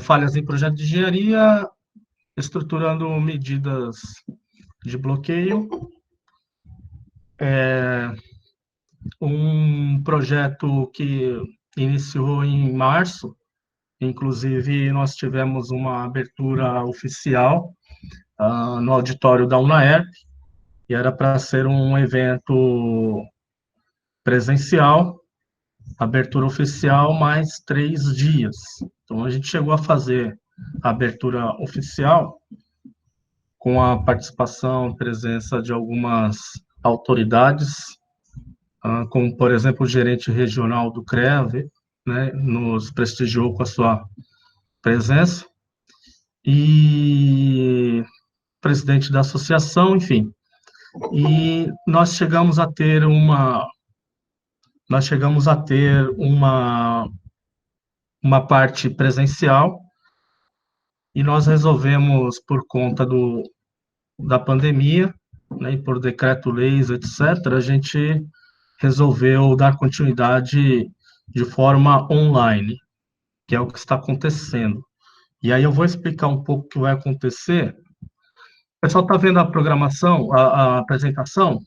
falhas em projeto de engenharia, estruturando medidas de bloqueio, um projeto que iniciou em março, inclusive nós tivemos uma abertura oficial no auditório da UNAERP, e era para ser um evento presencial, abertura oficial, mais 3 dias. Então, a gente chegou a fazer a abertura oficial com a participação, presença de algumas autoridades, como, por exemplo, o gerente regional do CREAV, né, nos prestigiou com a sua presença, e presidente da associação, enfim. E nós chegamos a ter uma parte presencial, e nós resolvemos, por conta da pandemia, né, e por decreto-leis, etc., a gente resolveu dar continuidade de forma online, que é o que está acontecendo. E aí eu vou explicar um pouco o que vai acontecer. O pessoal está vendo a programação, a apresentação?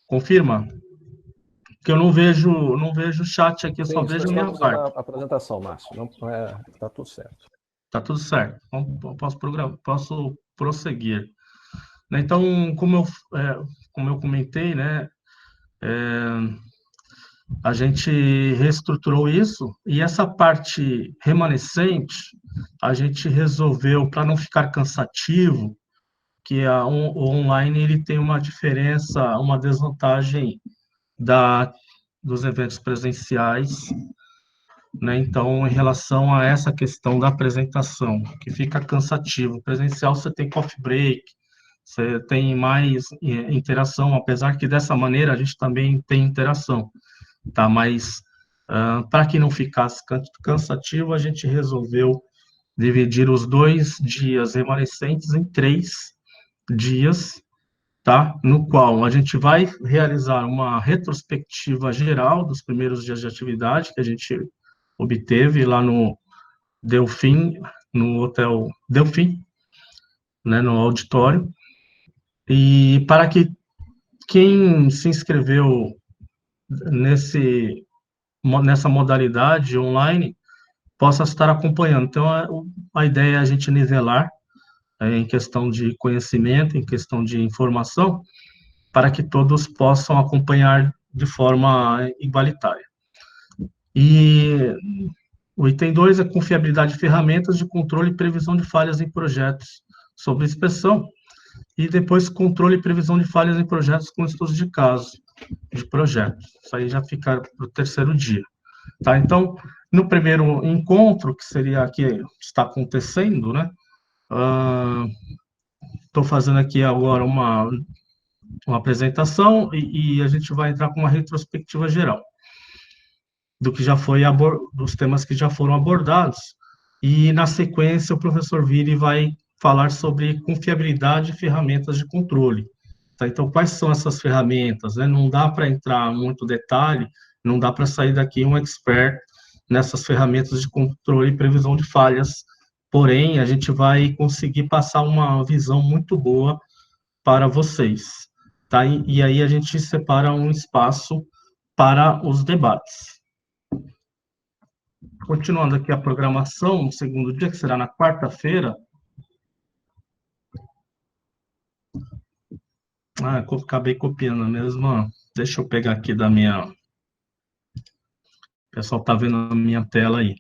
Confirma? Que eu não vejo o chat aqui, eu só Sim, vejo a minha estamos vendo a parte. apresentação, Márcio. Não, tá tudo certo. Tá tudo certo. Então, posso prosseguir. Então, como eu comentei, né, a gente reestruturou isso, e essa parte remanescente, a gente resolveu, para não ficar cansativo, que o online ele tem uma diferença, uma desvantagem dos eventos presenciais, né? Então, em relação a essa questão da apresentação, que fica cansativo. Presencial você tem coffee break, você tem mais interação, apesar que dessa maneira a gente também tem interação, tá? Mas para que não ficasse cansativo, a gente resolveu dividir os 2 dias remanescentes em 3 dias, tá? No qual a gente vai realizar uma retrospectiva geral dos primeiros dias de atividade que a gente obteve lá no Delfim, no Hotel Delfim, né, no auditório, e para que quem se inscreveu nessa modalidade online possa estar acompanhando. Então, a ideia é a gente nivelar em questão de conhecimento, em questão de informação, para que todos possam acompanhar de forma igualitária. E o item 2 é confiabilidade de ferramentas de controle e previsão de falhas em projetos sob inspeção, e depois controle e previsão de falhas em projetos com estudos de caso de projetos. Isso aí já fica para o terceiro dia. Tá? Então, no primeiro encontro, que seria que está acontecendo, né? Estou fazendo aqui agora uma apresentação, e a gente vai entrar com uma retrospectiva geral dos temas que já foram abordados, e na sequência o professor Vire vai falar sobre confiabilidade e ferramentas de controle. Tá? Então, quais são essas ferramentas? Né? Não dá para entrar muito detalhe, não dá para sair daqui um expert nessas ferramentas de controle e previsão de falhas, porém, a gente vai conseguir passar uma visão muito boa para vocês. Tá? E aí a gente separa um espaço para os debates. Continuando aqui a programação, no segundo dia, que será na quarta-feira. Acabei copiando a mesma. Deixa eu pegar aqui da minha. O pessoal está vendo a minha tela aí.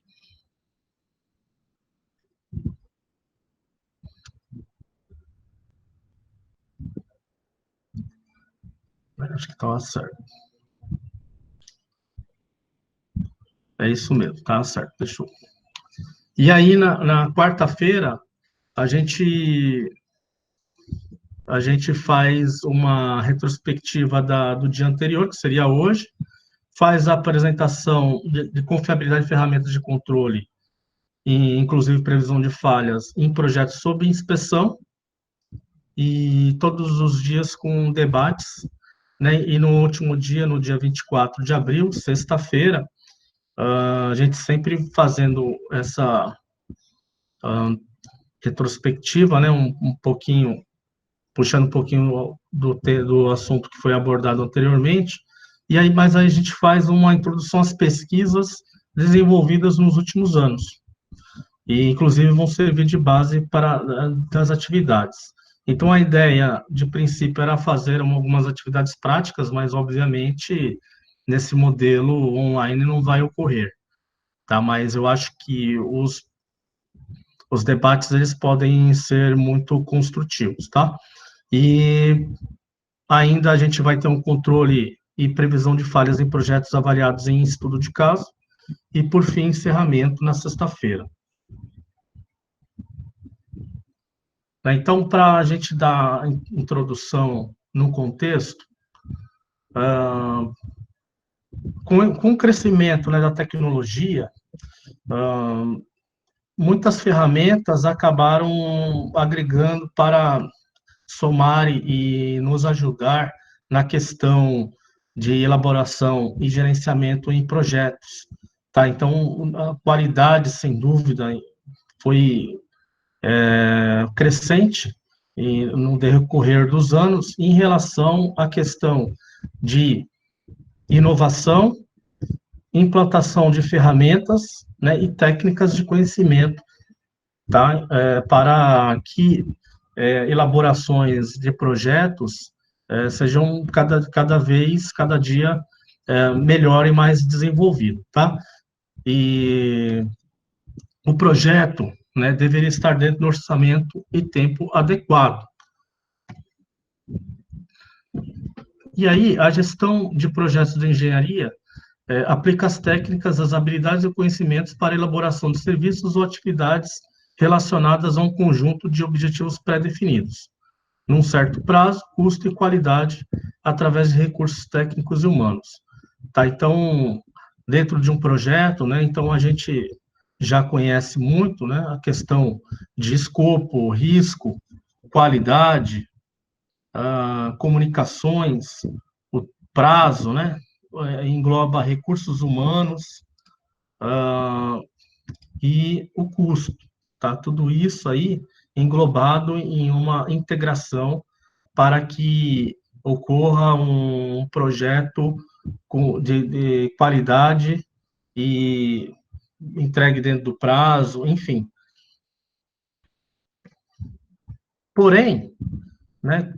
Acho que estava certo. É isso mesmo, tá certo. Deixa eu. E aí, na quarta-feira, a gente faz uma retrospectiva do dia anterior, que seria hoje, faz a apresentação de confiabilidade de ferramentas de controle, e inclusive previsão de falhas em projetos sob inspeção, e todos os dias com debates, né? E no último dia, no dia 24 de abril, sexta-feira, a gente sempre fazendo retrospectiva, né, um pouquinho, puxando um pouquinho do assunto que foi abordado anteriormente, e aí, mas aí a gente faz uma introdução às pesquisas desenvolvidas nos últimos anos, e inclusive vão servir de base para das atividades. Então, a ideia, de princípio, era fazer algumas atividades práticas, mas, obviamente, nesse modelo online não vai ocorrer, tá? Mas eu acho que os debates, eles podem ser muito construtivos, tá? E ainda a gente vai ter um controle e previsão de falhas em projetos avaliados em estudo de caso, e, por fim, encerramento na sexta-feira. Então, para a gente dar introdução no contexto, com o crescimento, né, da tecnologia, muitas ferramentas acabaram agregando para somar e nos ajudar na questão de elaboração e gerenciamento em projetos, tá? Então, a qualidade, sem dúvida, foi crescente no decorrer dos anos em relação à questão de inovação, implantação de ferramentas, né, e técnicas de conhecimento, tá? Para que elaborações de projetos sejam cada dia melhor e mais desenvolvido, tá? E o projeto, né, deveria estar dentro do orçamento e tempo adequado. E aí, a gestão de projetos de engenharia aplica as técnicas, as habilidades e conhecimentos para elaboração de serviços ou atividades relacionadas a um conjunto de objetivos pré-definidos, num certo prazo, custo e qualidade, através de recursos técnicos e humanos. Tá? Então, dentro de um projeto, né, então a gente já conhece muito, né, a questão de escopo, risco, qualidade, comunicações, o prazo, né, engloba recursos humanos, e o custo, tá? Tudo isso aí englobado em uma integração para que ocorra um projeto de qualidade e entregue dentro do prazo, enfim. Porém, né,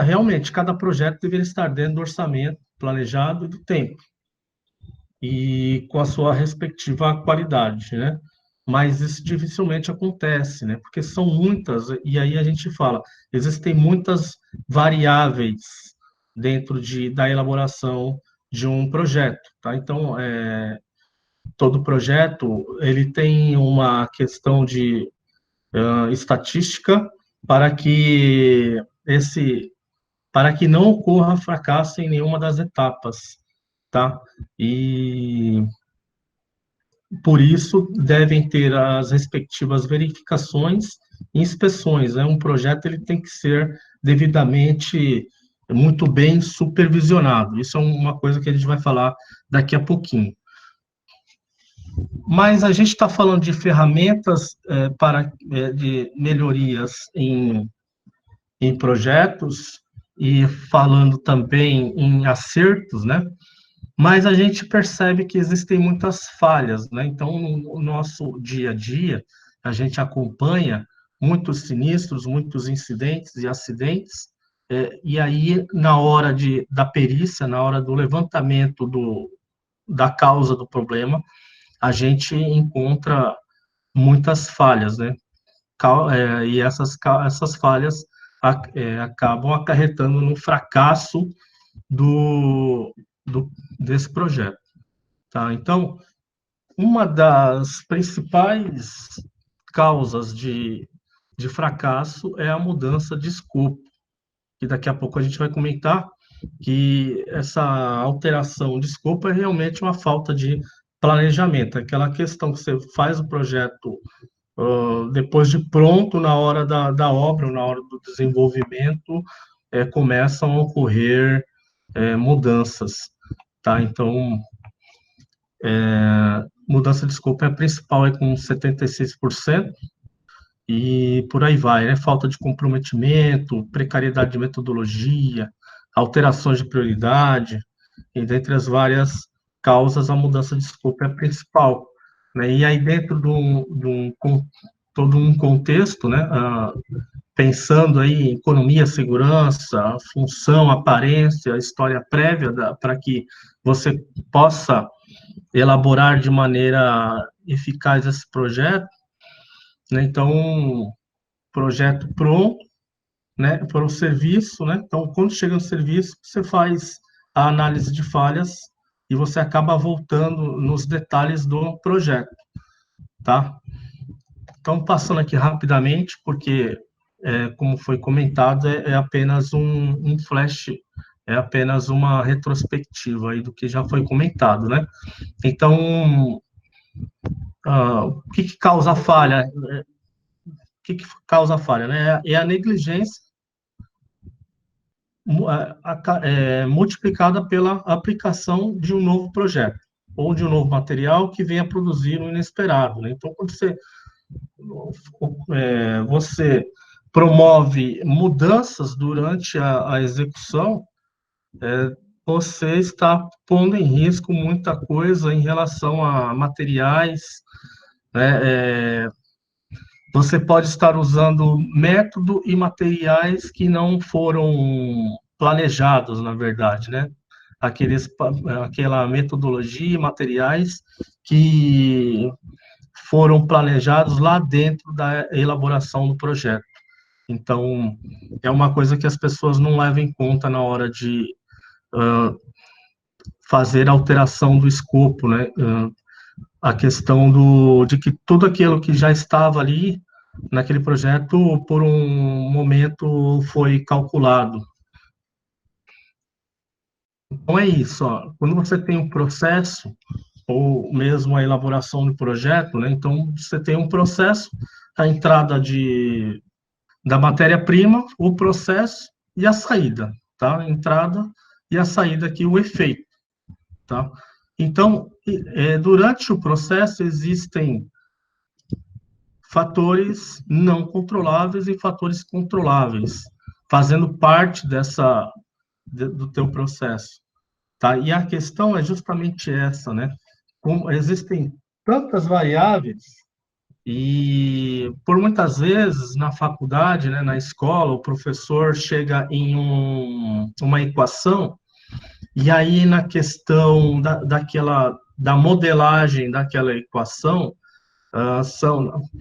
realmente, cada projeto deveria estar dentro do orçamento planejado e do tempo, e com a sua respectiva qualidade, né? Mas isso dificilmente acontece, né? Porque são muitas, e aí a gente fala, existem muitas variáveis dentro da elaboração de um projeto, tá? Então, todo projeto, ele tem uma questão de estatística para que para que não ocorra fracasso em nenhuma das etapas, tá? E por isso devem ter as respectivas verificações e inspeções, né? Um projeto, ele tem que ser devidamente muito bem supervisionado. Isso é uma coisa que a gente vai falar daqui a pouquinho. Mas a gente está falando de ferramentas de melhorias em projetos, e falando também em acertos, né? Mas a gente percebe que existem muitas falhas, né? Então, no nosso dia a dia, a gente acompanha muitos sinistros, muitos incidentes e acidentes, e aí, na hora da perícia, na hora do levantamento da causa do problema, a gente encontra muitas falhas, né? E essas falhas acabam acarretando no fracasso do, desse projeto. Tá? Então, uma das principais causas de fracasso é a mudança de escopo, que daqui a pouco a gente vai comentar que essa alteração de escopo é realmente uma falta de planejamento, aquela questão que você faz o projeto depois de pronto, na hora da obra, na hora do desenvolvimento, começam a ocorrer mudanças, tá? Então, mudança de escopo é a principal, é com 76%, e por aí vai, né? Falta de comprometimento, precariedade de metodologia, alterações de prioridade, e dentre as várias causas, a mudança de escopo é a principal, né? E aí, dentro todo um contexto, né? Pensando aí em economia, segurança, função, aparência, história prévia, para que você possa elaborar de maneira eficaz esse projeto, né? Então, projeto pronto, né, para o serviço, né? Então, quando chega no serviço, você faz a análise de falhas e você acaba voltando nos detalhes do projeto, tá? Então, passando aqui rapidamente, porque, como foi comentado, é apenas um flash, é apenas uma retrospectiva aí do que já foi comentado, né? Então, o que causa falha? Que causa falha, né? É a negligência multiplicada pela aplicação de um novo projeto ou de um novo material que venha produzir o inesperado, né? Então, quando você promove mudanças durante a execução, você está pondo em risco muita coisa em relação a materiais, né? Você pode estar usando método e materiais que não foram planejados, na verdade, né? Aquela metodologia e materiais que foram planejados lá dentro da elaboração do projeto. Então, é uma coisa que as pessoas não levam em conta na hora de fazer a alteração do escopo, né? A questão de que tudo aquilo que já estava ali naquele projeto, por um momento, foi calculado. Então, é isso. Ó. Quando você tem um processo, ou mesmo a elaboração do projeto, né? Então, você tem um processo, a entrada da matéria-prima, o processo e a saída, tá? A entrada e a saída aqui, o efeito, tá? Então, durante o processo existem fatores não controláveis e fatores controláveis, fazendo parte do teu processo, tá? E a questão é justamente essa, né? Como existem tantas variáveis e por muitas vezes na faculdade, né, na escola, o professor chega em uma equação e aí na questão da modelagem daquela equação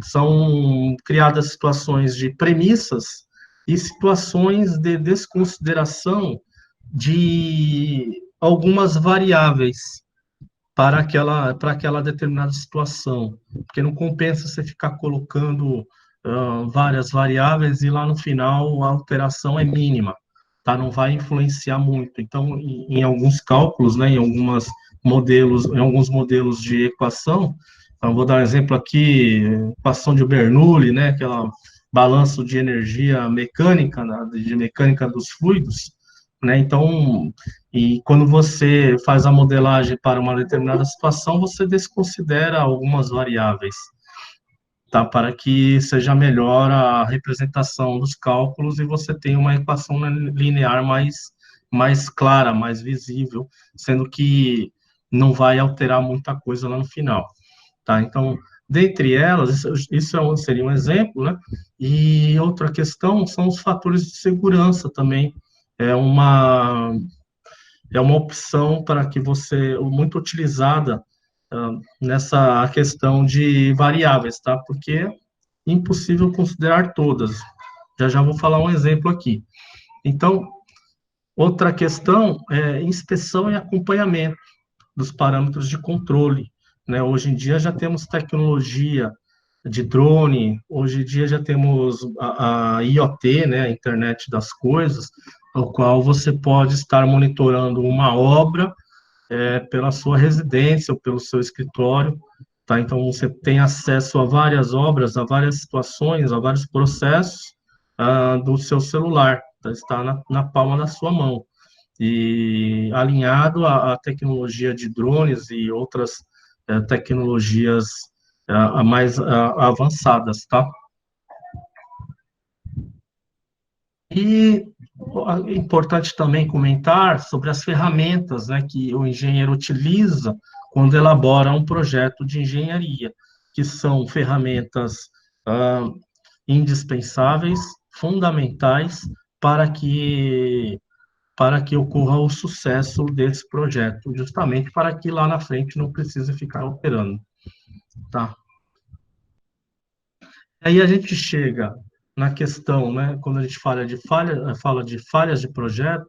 são criadas situações de premissas e situações de desconsideração de algumas variáveis para aquela determinada situação, porque não compensa você ficar colocando várias variáveis e lá no final a alteração é mínima, tá? Não vai influenciar muito. Então, em alguns cálculos, né, em alguns modelos de equação, então, vou dar um exemplo aqui, equação de Bernoulli, né, aquela balanço de energia mecânica, né, de mecânica dos fluidos, né? Então, e quando você faz a modelagem para uma determinada situação, você desconsidera algumas variáveis, tá? Para que seja melhor a representação dos cálculos e você tenha uma equação linear mais clara, mais visível, sendo que não vai alterar muita coisa lá no final, tá? Então, dentre elas, isso seria um exemplo, né? E outra questão são os fatores de segurança também. É uma é uma opção para que você, muito utilizada nessa questão de variáveis, tá? Porque é impossível considerar todas. Já já vou falar um exemplo aqui. Então, outra questão é inspeção e acompanhamento dos parâmetros de controle, né? Hoje em dia já temos tecnologia de drone, hoje em dia já temos a IoT, né, a internet das coisas, no qual você pode estar monitorando uma obra pela sua residência ou pelo seu escritório, tá? Então você tem acesso a várias obras, a várias situações, a vários processos do seu celular, tá? Está na palma da sua mão. E alinhado à tecnologia de drones e outras tecnologias mais avançadas, tá? E é importante também comentar sobre as ferramentas, né, que o engenheiro utiliza quando elabora um projeto de engenharia, que são ferramentas ah, indispensáveis, fundamentais para que ocorra o sucesso desse projeto, justamente para que lá na frente não precise ficar operando, tá? Aí a gente chega na questão, né, quando a gente fala de falhas de projeto,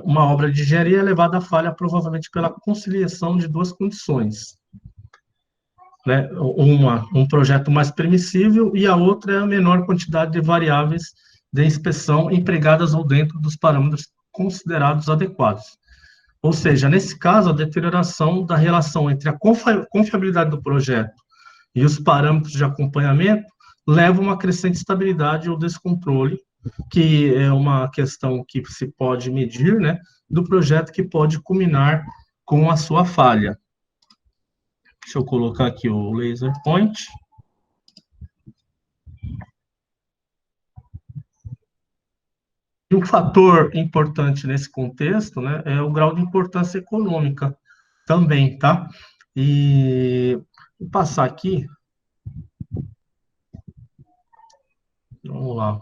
uma obra de engenharia é levada à falha provavelmente pela conciliação de duas condições, né? Um projeto mais permissível e a outra é a menor quantidade de variáveis de inspeção empregadas ou dentro dos parâmetros considerados adequados. Ou seja, nesse caso, a deterioração da relação entre a confiabilidade do projeto e os parâmetros de acompanhamento leva a uma crescente instabilidade ou descontrole, que é uma questão que se pode medir, né, do projeto que pode culminar com a sua falha. Deixa eu colocar aqui o laser point. E um fator importante nesse contexto, né, é o grau de importância econômica também, tá? E vou passar aqui. Vamos lá.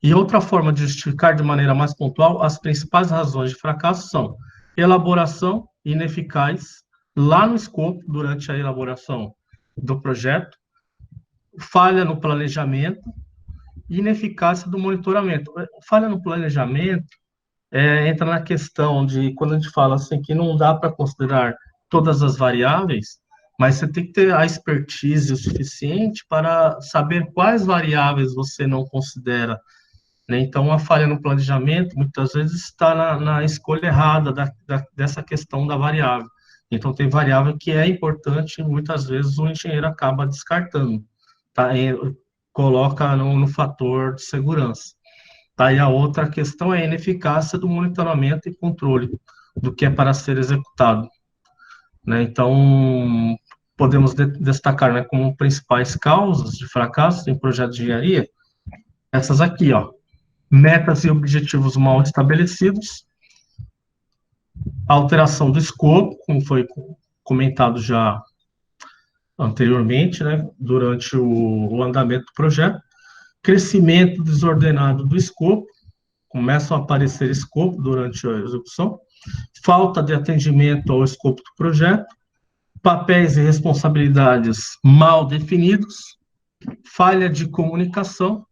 E outra forma de justificar de maneira mais pontual as principais razões de fracasso são elaboração ineficaz lá no escopo, durante a elaboração do projeto, falha no planejamento e ineficácia do monitoramento. Falha no planejamento entra na questão de, quando a gente fala assim, que não dá para considerar todas as variáveis, mas você tem que ter a expertise o suficiente para saber quais variáveis você não considera, né? Então, a falha no planejamento, muitas vezes, está na escolha errada dessa questão da variável. Então, tem variável que é importante e, muitas vezes, o engenheiro acaba descartando, tá? Coloca no fator de segurança. Tá? E a outra questão é a ineficácia do monitoramento e controle do que é para ser executado, né? Então, podemos destacar, né, como principais causas de fracasso em projetos de engenharia, essas aqui, ó: metas e objetivos mal estabelecidos, alteração do escopo, como foi comentado já anteriormente, né, durante o andamento do projeto, crescimento desordenado do escopo, começam a aparecer escopo durante a execução, falta de atendimento ao escopo do projeto, papéis e responsabilidades mal definidos, falha de comunicação,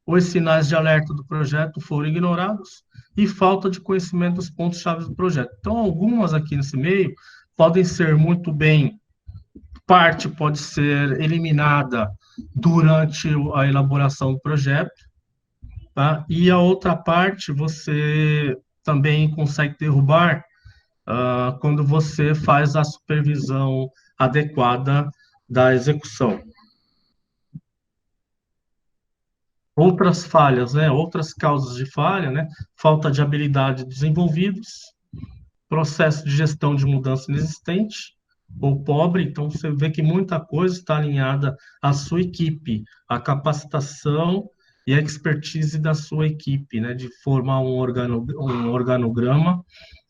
os sinais de alerta do projeto foram ignorados e falta de conhecimento dos pontos-chave do projeto. Então, algumas aqui nesse meio podem ser muito bem, parte pode ser eliminada durante a elaboração do projeto, tá? E a outra parte você também consegue derrubar quando você faz a supervisão adequada da execução. Outras falhas, né? Outras causas de falha, né? Falta de habilidade desenvolvidos, processo de gestão de mudança inexistente ou pobre. Então, você vê que muita coisa está alinhada à sua equipe, à capacitação e à expertise da sua equipe, né? De formar um organograma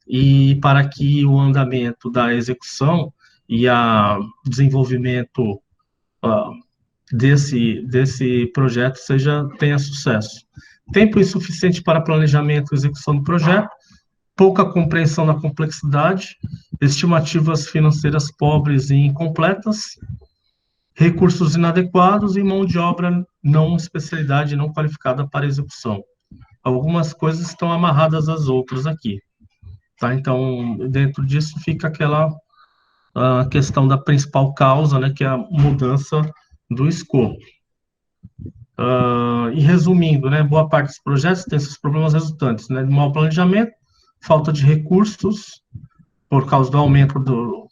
e para que o andamento da execução e a desenvolvimento desse projeto tenha sucesso. Tempo insuficiente para planejamento e execução do projeto, pouca compreensão da complexidade, estimativas financeiras pobres e incompletas, recursos inadequados e mão de obra não especialidade não qualificada para execução. Algumas coisas estão amarradas às outras aqui, tá? Então, dentro disso fica aquela questão da principal causa, né, que é a mudança do escopo. E resumindo, né, boa parte dos projetos tem esses problemas resultantes, né, de mau planejamento, falta de recursos por causa do aumento do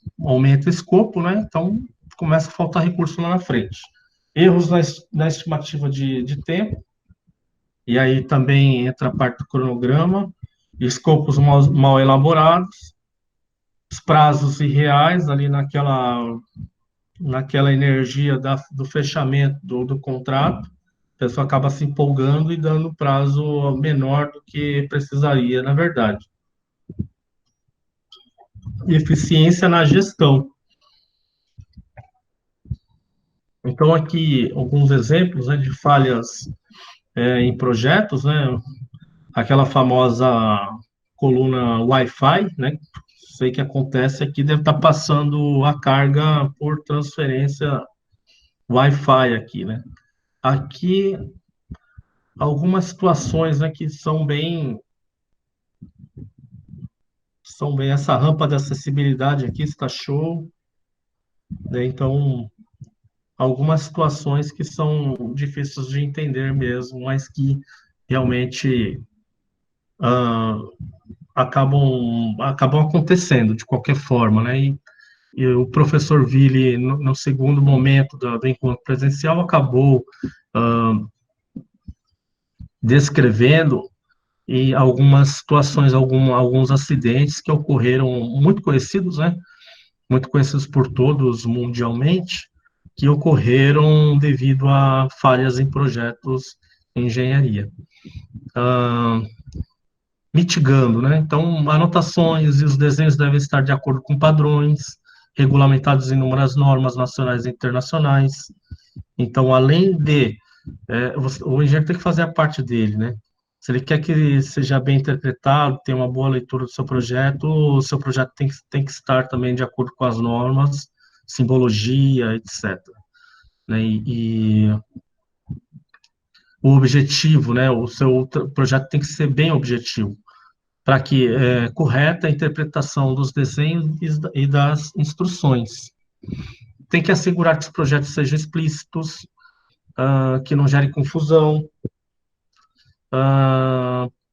escopo, né, então começa a faltar recurso lá na frente. Erros na estimativa de tempo, e aí também entra a parte do cronograma, escopos mal elaborados, os prazos irreais ali naquela energia do fechamento do contrato, a pessoa acaba se empolgando e dando prazo menor do que precisaria, na verdade. E eficiência na gestão. Então, aqui, alguns exemplos, né, de falhas em projetos, né, aquela famosa coluna Wi-Fi, né, sei que acontece aqui, deve estar passando a carga por transferência Wi-Fi aqui, né. Aqui, algumas situações, né, que são bem essa rampa de acessibilidade aqui está show, né, então algumas situações que são difíceis de entender mesmo, mas que realmente ah, acabam acontecendo de qualquer forma, né? E o professor Ville, no segundo momento do encontro presencial, acabou ah, descrevendo e algumas situações, alguns acidentes que ocorreram muito conhecidos, né? Muito conhecidos por todos mundialmente, que ocorreram devido a falhas em projetos em engenharia. Ah, mitigando, né? Então, anotações e os desenhos devem estar de acordo com padrões regulamentados em inúmeras normas nacionais e internacionais. Então, além de o engenheiro tem que fazer a parte dele, né? Se ele quer que seja bem interpretado, tenha uma boa leitura do o seu projeto tem que estar também de acordo com as normas, simbologia, etc. Né? E o objetivo, né? O seu projeto tem que ser bem objetivo, para que correta a interpretação dos desenhos e das instruções. Tem que assegurar que os projetos sejam explícitos, que não gerem confusão,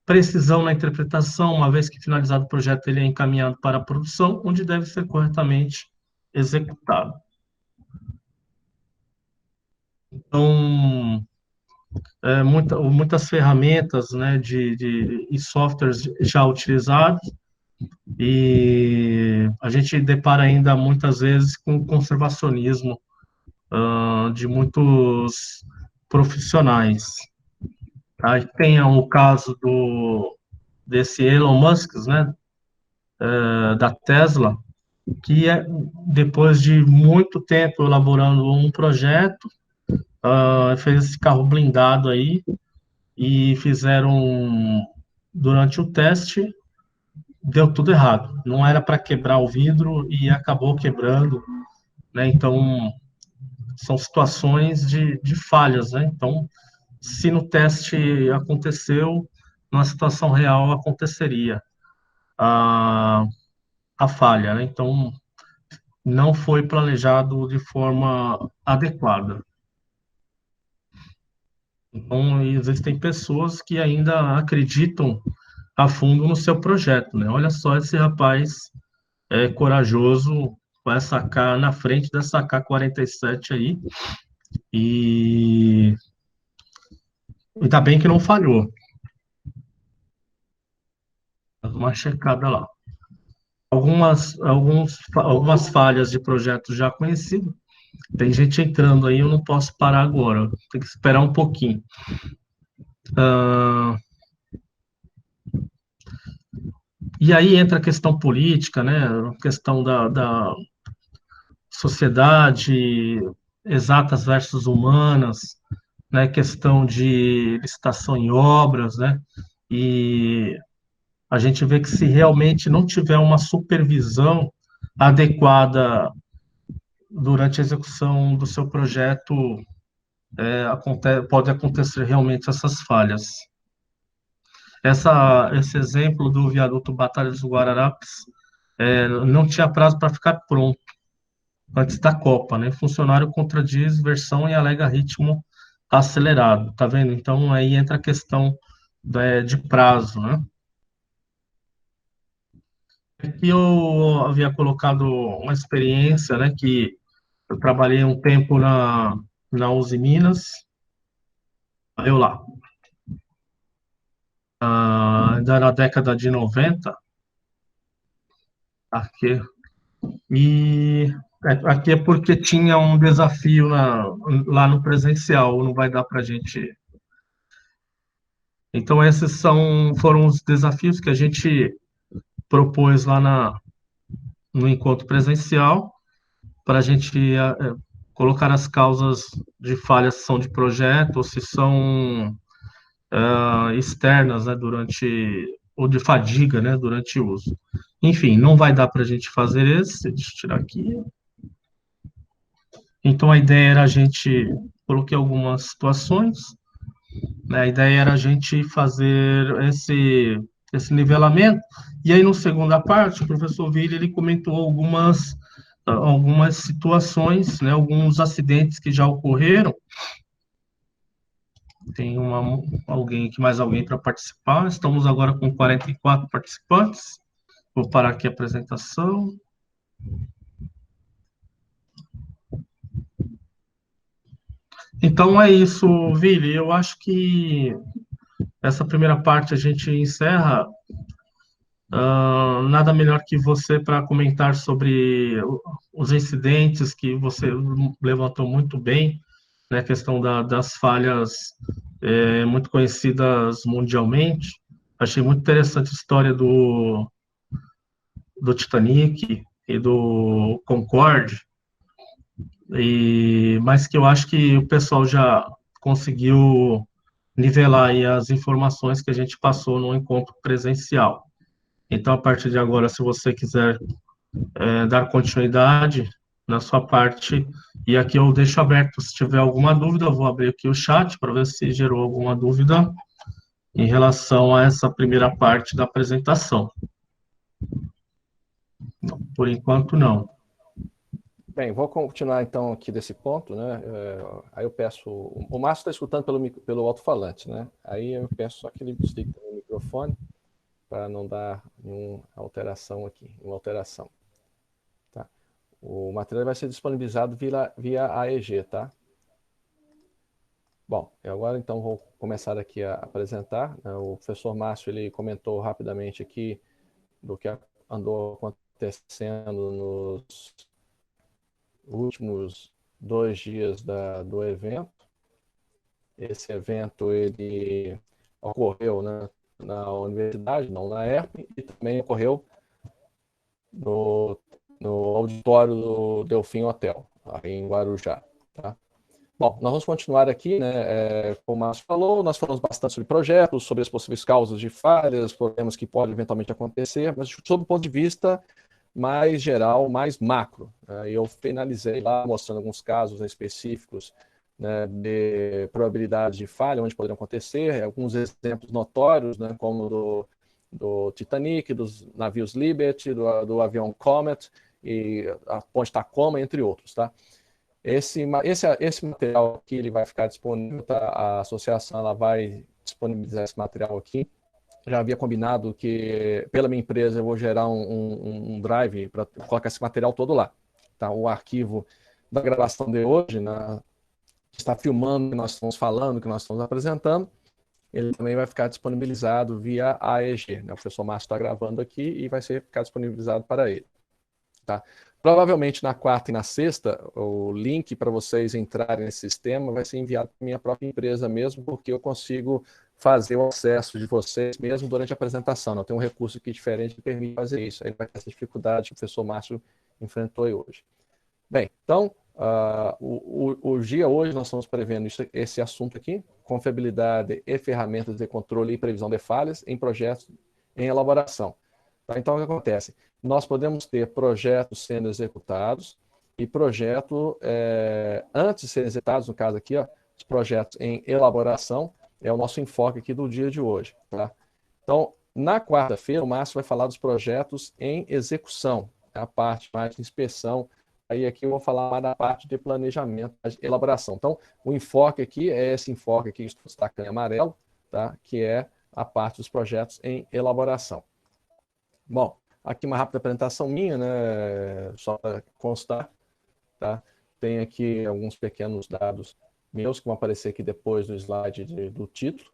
precisão na interpretação, uma vez que finalizado o projeto, ele é encaminhado para a produção, onde deve ser corretamente executado. Então, muitas ferramentas, né, e softwares já utilizados, e a gente depara ainda muitas vezes com o conservacionismo de muitos profissionais. Aí tem o caso desse Elon Musk, né, da Tesla, que depois de muito tempo elaborando um projeto, fez esse carro blindado aí e fizeram durante o teste, deu tudo errado. Não era para quebrar o vidro e acabou quebrando, né? Então são situações de falhas, né? Então, se no teste aconteceu, na situação real aconteceria a, a falha, né? Então, não foi planejado de forma adequada. Então, existem pessoas que ainda acreditam a fundo no seu projeto, né? Olha só, esse rapaz é corajoso, vai sacar na frente dessa K-47 aí, e ainda bem que não falhou. Dá uma checada lá. Algumas falhas de projetos já conhecidos. Tem gente entrando aí, eu não posso parar agora, tem que esperar um pouquinho. Ah, e aí entra a questão política, né? A questão da sociedade, exatas versus humanas, né? Questão de licitação em obras, né? E a gente vê que se realmente não tiver uma supervisão adequada durante a execução do seu projeto, pode acontecer realmente essas falhas. Esse exemplo do viaduto Batalha dos Guararapes não tinha prazo para ficar pronto antes da Copa, né? Funcionário contradiz versão e alega ritmo acelerado, tá vendo? Então aí entra a questão de prazo, né? Aqui eu havia colocado uma experiência, né? Que eu trabalhei um tempo na Uzi Minas, eu lá, ainda na década de 90. Aqui. E aqui é porque tinha um desafio lá no presencial, não vai dar para a gente. Então, foram os desafios que a gente propôs lá no encontro presencial, para a gente colocar as causas de falha, se são de projeto ou se são externas, né, ou de fadiga, né, durante o uso. Enfim, não vai dar para a gente fazer esse, deixa eu tirar aqui. Então, a ideia era a gente, coloquei algumas situações, né, a ideia era a gente fazer esse nivelamento, e aí, no segunda parte, o professor Vili, ele comentou algumas situações, né, alguns acidentes que já ocorreram. Tem mais alguém para participar. Estamos agora com 44 participantes. Vou parar aqui a apresentação. Então é isso, Vili. Eu acho que essa primeira parte a gente encerra. Nada melhor que você para comentar sobre os incidentes que você levantou muito bem, né? A questão das falhas muito conhecidas mundialmente. Achei muito interessante a história do Titanic e do Concorde, mas que eu acho que o pessoal já conseguiu nivelar aí as informações que a gente passou no encontro presencial. Então, a partir de agora, se você quiser dar continuidade na sua parte, e aqui eu deixo aberto, se tiver alguma dúvida, eu vou abrir aqui o chat para ver se gerou alguma dúvida em relação a essa primeira parte da apresentação. Não, por enquanto, não. Bem, vou continuar então aqui desse ponto, né? Aí eu peço, o Márcio está escutando pelo alto-falante, né? Aí eu peço só que ele desligue o microfone para não dar nenhuma alteração aqui, tá? O material vai ser disponibilizado via AEG, tá? Bom, eu agora então vou começar aqui a apresentar, né? O professor Márcio, ele comentou rapidamente aqui do que andou acontecendo nos últimos 2 dias do evento. Esse evento ele ocorreu, né, na universidade, não na ERP, e também ocorreu no auditório do Delfim Hotel, aí em Guarujá. Tá? Bom, nós vamos continuar aqui, né? Como o Márcio falou, nós falamos bastante sobre projetos, sobre as possíveis causas de falhas, problemas que podem eventualmente acontecer, mas sob o ponto de vista mais geral, mais macro. Eu finalizei lá mostrando alguns casos específicos, né, de probabilidade de falha, onde poderiam acontecer, alguns exemplos notórios, né, como do Titanic, dos navios Liberty, do avião Comet e a ponte Tacoma, entre outros, tá? Esse material aqui ele vai ficar disponível, tá? A associação ela vai disponibilizar esse material aqui. Já havia combinado que, pela minha empresa, eu vou gerar um drive para colocar esse material todo lá. Tá? O arquivo da gravação de hoje, né, que está filmando o que nós estamos falando, o que nós estamos apresentando, ele também vai ficar disponibilizado via AEG. Né? O professor Márcio está gravando aqui e vai ficar disponibilizado para ele. Tá? Provavelmente na quarta e na sexta, o link para vocês entrarem nesse sistema vai ser enviado para minha própria empresa mesmo, porque eu consigo fazer o acesso de vocês mesmo durante a apresentação. Não tem um recurso aqui diferente que permite fazer isso. Aí vai ter essa dificuldade que o professor Márcio enfrentou hoje. Bem, então, o dia hoje nós estamos prevendo esse assunto aqui, confiabilidade e ferramentas de controle e previsão de falhas em projetos em elaboração. Tá? Então, o que acontece? Nós podemos ter projetos sendo executados e projeto, antes de serem executados, no caso aqui, ó, os projetos em elaboração, é o nosso enfoque aqui do dia de hoje. Tá? Então, na quarta-feira, o Márcio vai falar dos projetos em execução, a parte mais de inspeção. Aí aqui eu vou falar mais da parte de planejamento, de elaboração. Então, o enfoque aqui é esse enfoque aqui que estou destacando em amarelo, tá? Que é a parte dos projetos em elaboração. Bom, aqui uma rápida apresentação minha, né? Só para constar, tá? Tem aqui alguns pequenos dados meus que vão aparecer aqui depois no slide do título,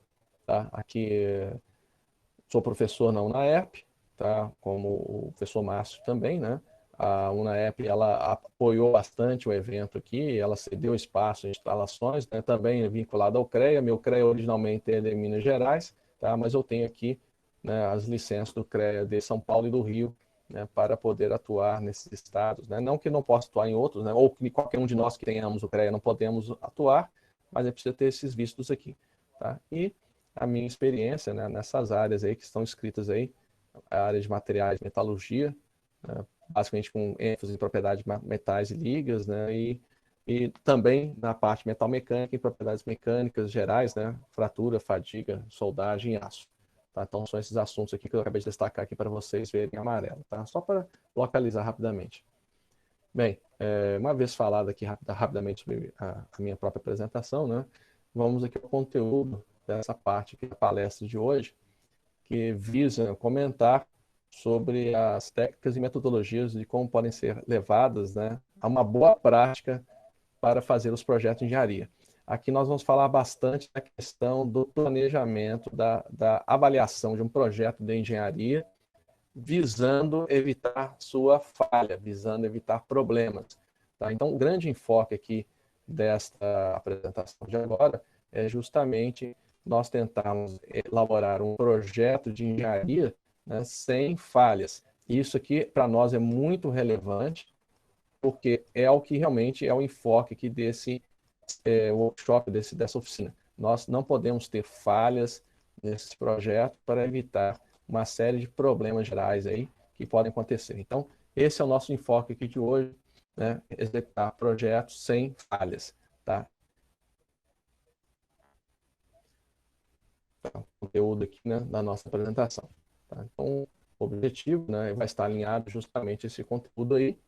tá? Aqui sou professor na UNAERP, tá? Como o professor Márcio também, né? A UNAEP, ela apoiou bastante o evento aqui, ela cedeu espaço em instalações, né? Também vinculado ao CREA. Meu CREA originalmente é de Minas Gerais, tá? Mas eu tenho aqui, né, as licenças do CREA de São Paulo e do Rio, né, para poder atuar nesses estados, né? Não que não possa atuar em outros, né? Ou que qualquer um de nós que tenhamos o CREA não podemos atuar, mas é preciso ter esses vistos aqui, tá? E a minha experiência, né, nessas áreas aí que estão escritas aí, a área de materiais, metalurgia, né, basicamente com ênfase em propriedades de metais e ligas, né, e também na parte metal mecânica, em propriedades mecânicas gerais, né, fratura, fadiga, soldagem e aço. Tá? Então são esses assuntos aqui que eu acabei de destacar aqui para vocês verem em amarelo, tá? Só para localizar rapidamente. Bem, uma vez falado aqui rapidamente sobre a minha própria apresentação, né, vamos aqui ao conteúdo dessa parte aqui da palestra de hoje, que visa comentar sobre as técnicas e metodologias de como podem ser levadas, né, a uma boa prática para fazer os projetos de engenharia. Aqui nós vamos falar bastante da questão do planejamento, da avaliação de um projeto de engenharia, visando evitar sua falha, visando evitar problemas. Tá? Então, o grande enfoque aqui desta apresentação de agora é justamente nós tentarmos elaborar um projeto de engenharia, né, sem falhas. Isso aqui, para nós, é muito relevante, porque é o que realmente é o enfoque aqui desse workshop, dessa oficina. Nós não podemos ter falhas nesse projeto para evitar uma série de problemas gerais aí que podem acontecer. Então, esse é o nosso enfoque aqui de hoje, né? Executar projetos sem falhas, tá? Então, o conteúdo aqui, né, da nossa apresentação. Tá? Então, o objetivo, né, vai estar alinhado justamente esse conteúdo aí.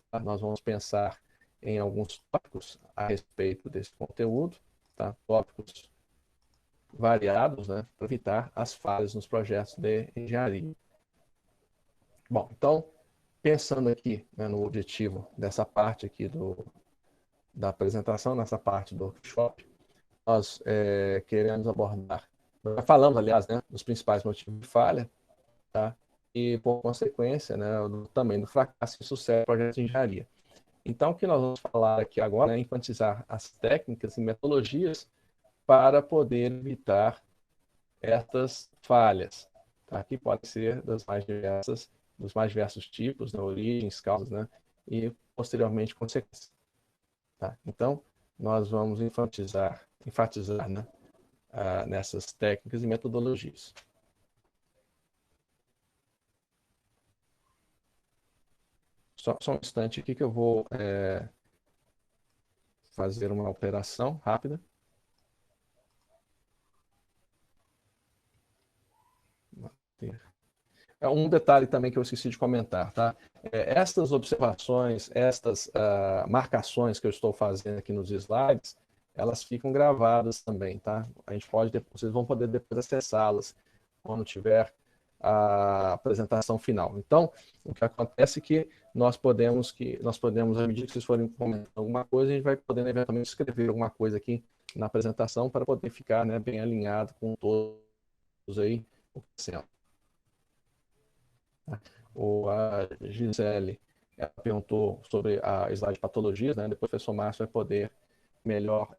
Tá? Nós vamos pensar em alguns tópicos a respeito desse conteúdo, tá? Tópicos variados, né, para evitar as falhas nos projetos de engenharia. Bom, então, pensando aqui, né, no objetivo dessa parte aqui da apresentação, nessa parte do workshop, nós queremos abordar, nós falamos, aliás, né, dos principais motivos de falha, tá? E, por consequência, né, também do fracasso e sucesso do projeto de engenharia. Então, o que nós vamos falar aqui agora é enfatizar as técnicas e metodologias para poder evitar estas falhas, tá? Que podem ser dos mais diversos tipos, né? Origens, causas, né? E, posteriormente, consequências. Tá? Então, nós vamos enfatizar, né? Nessas técnicas e metodologias. Só um instante aqui que eu vou fazer uma operação rápida. Um detalhe também que eu esqueci de comentar, tá? Estas observações, estas marcações que eu estou fazendo aqui nos slides, elas ficam gravadas também, tá? A gente pode, vocês vão poder depois acessá-las quando tiver a apresentação final. Então, o que acontece é que nós podemos, à medida que vocês forem comentando alguma coisa, a gente vai podendo eventualmente escrever alguma coisa aqui na apresentação para poder ficar, né, bem alinhado com todos aí o que acontecendo. A Gisele perguntou sobre a slide de patologias, né? Depois o professor Márcio vai poder melhor.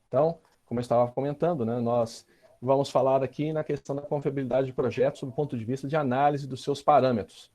Então, como eu estava comentando, né, nós vamos falar aqui na questão da confiabilidade de projetos sob o ponto de vista de análise dos seus parâmetros.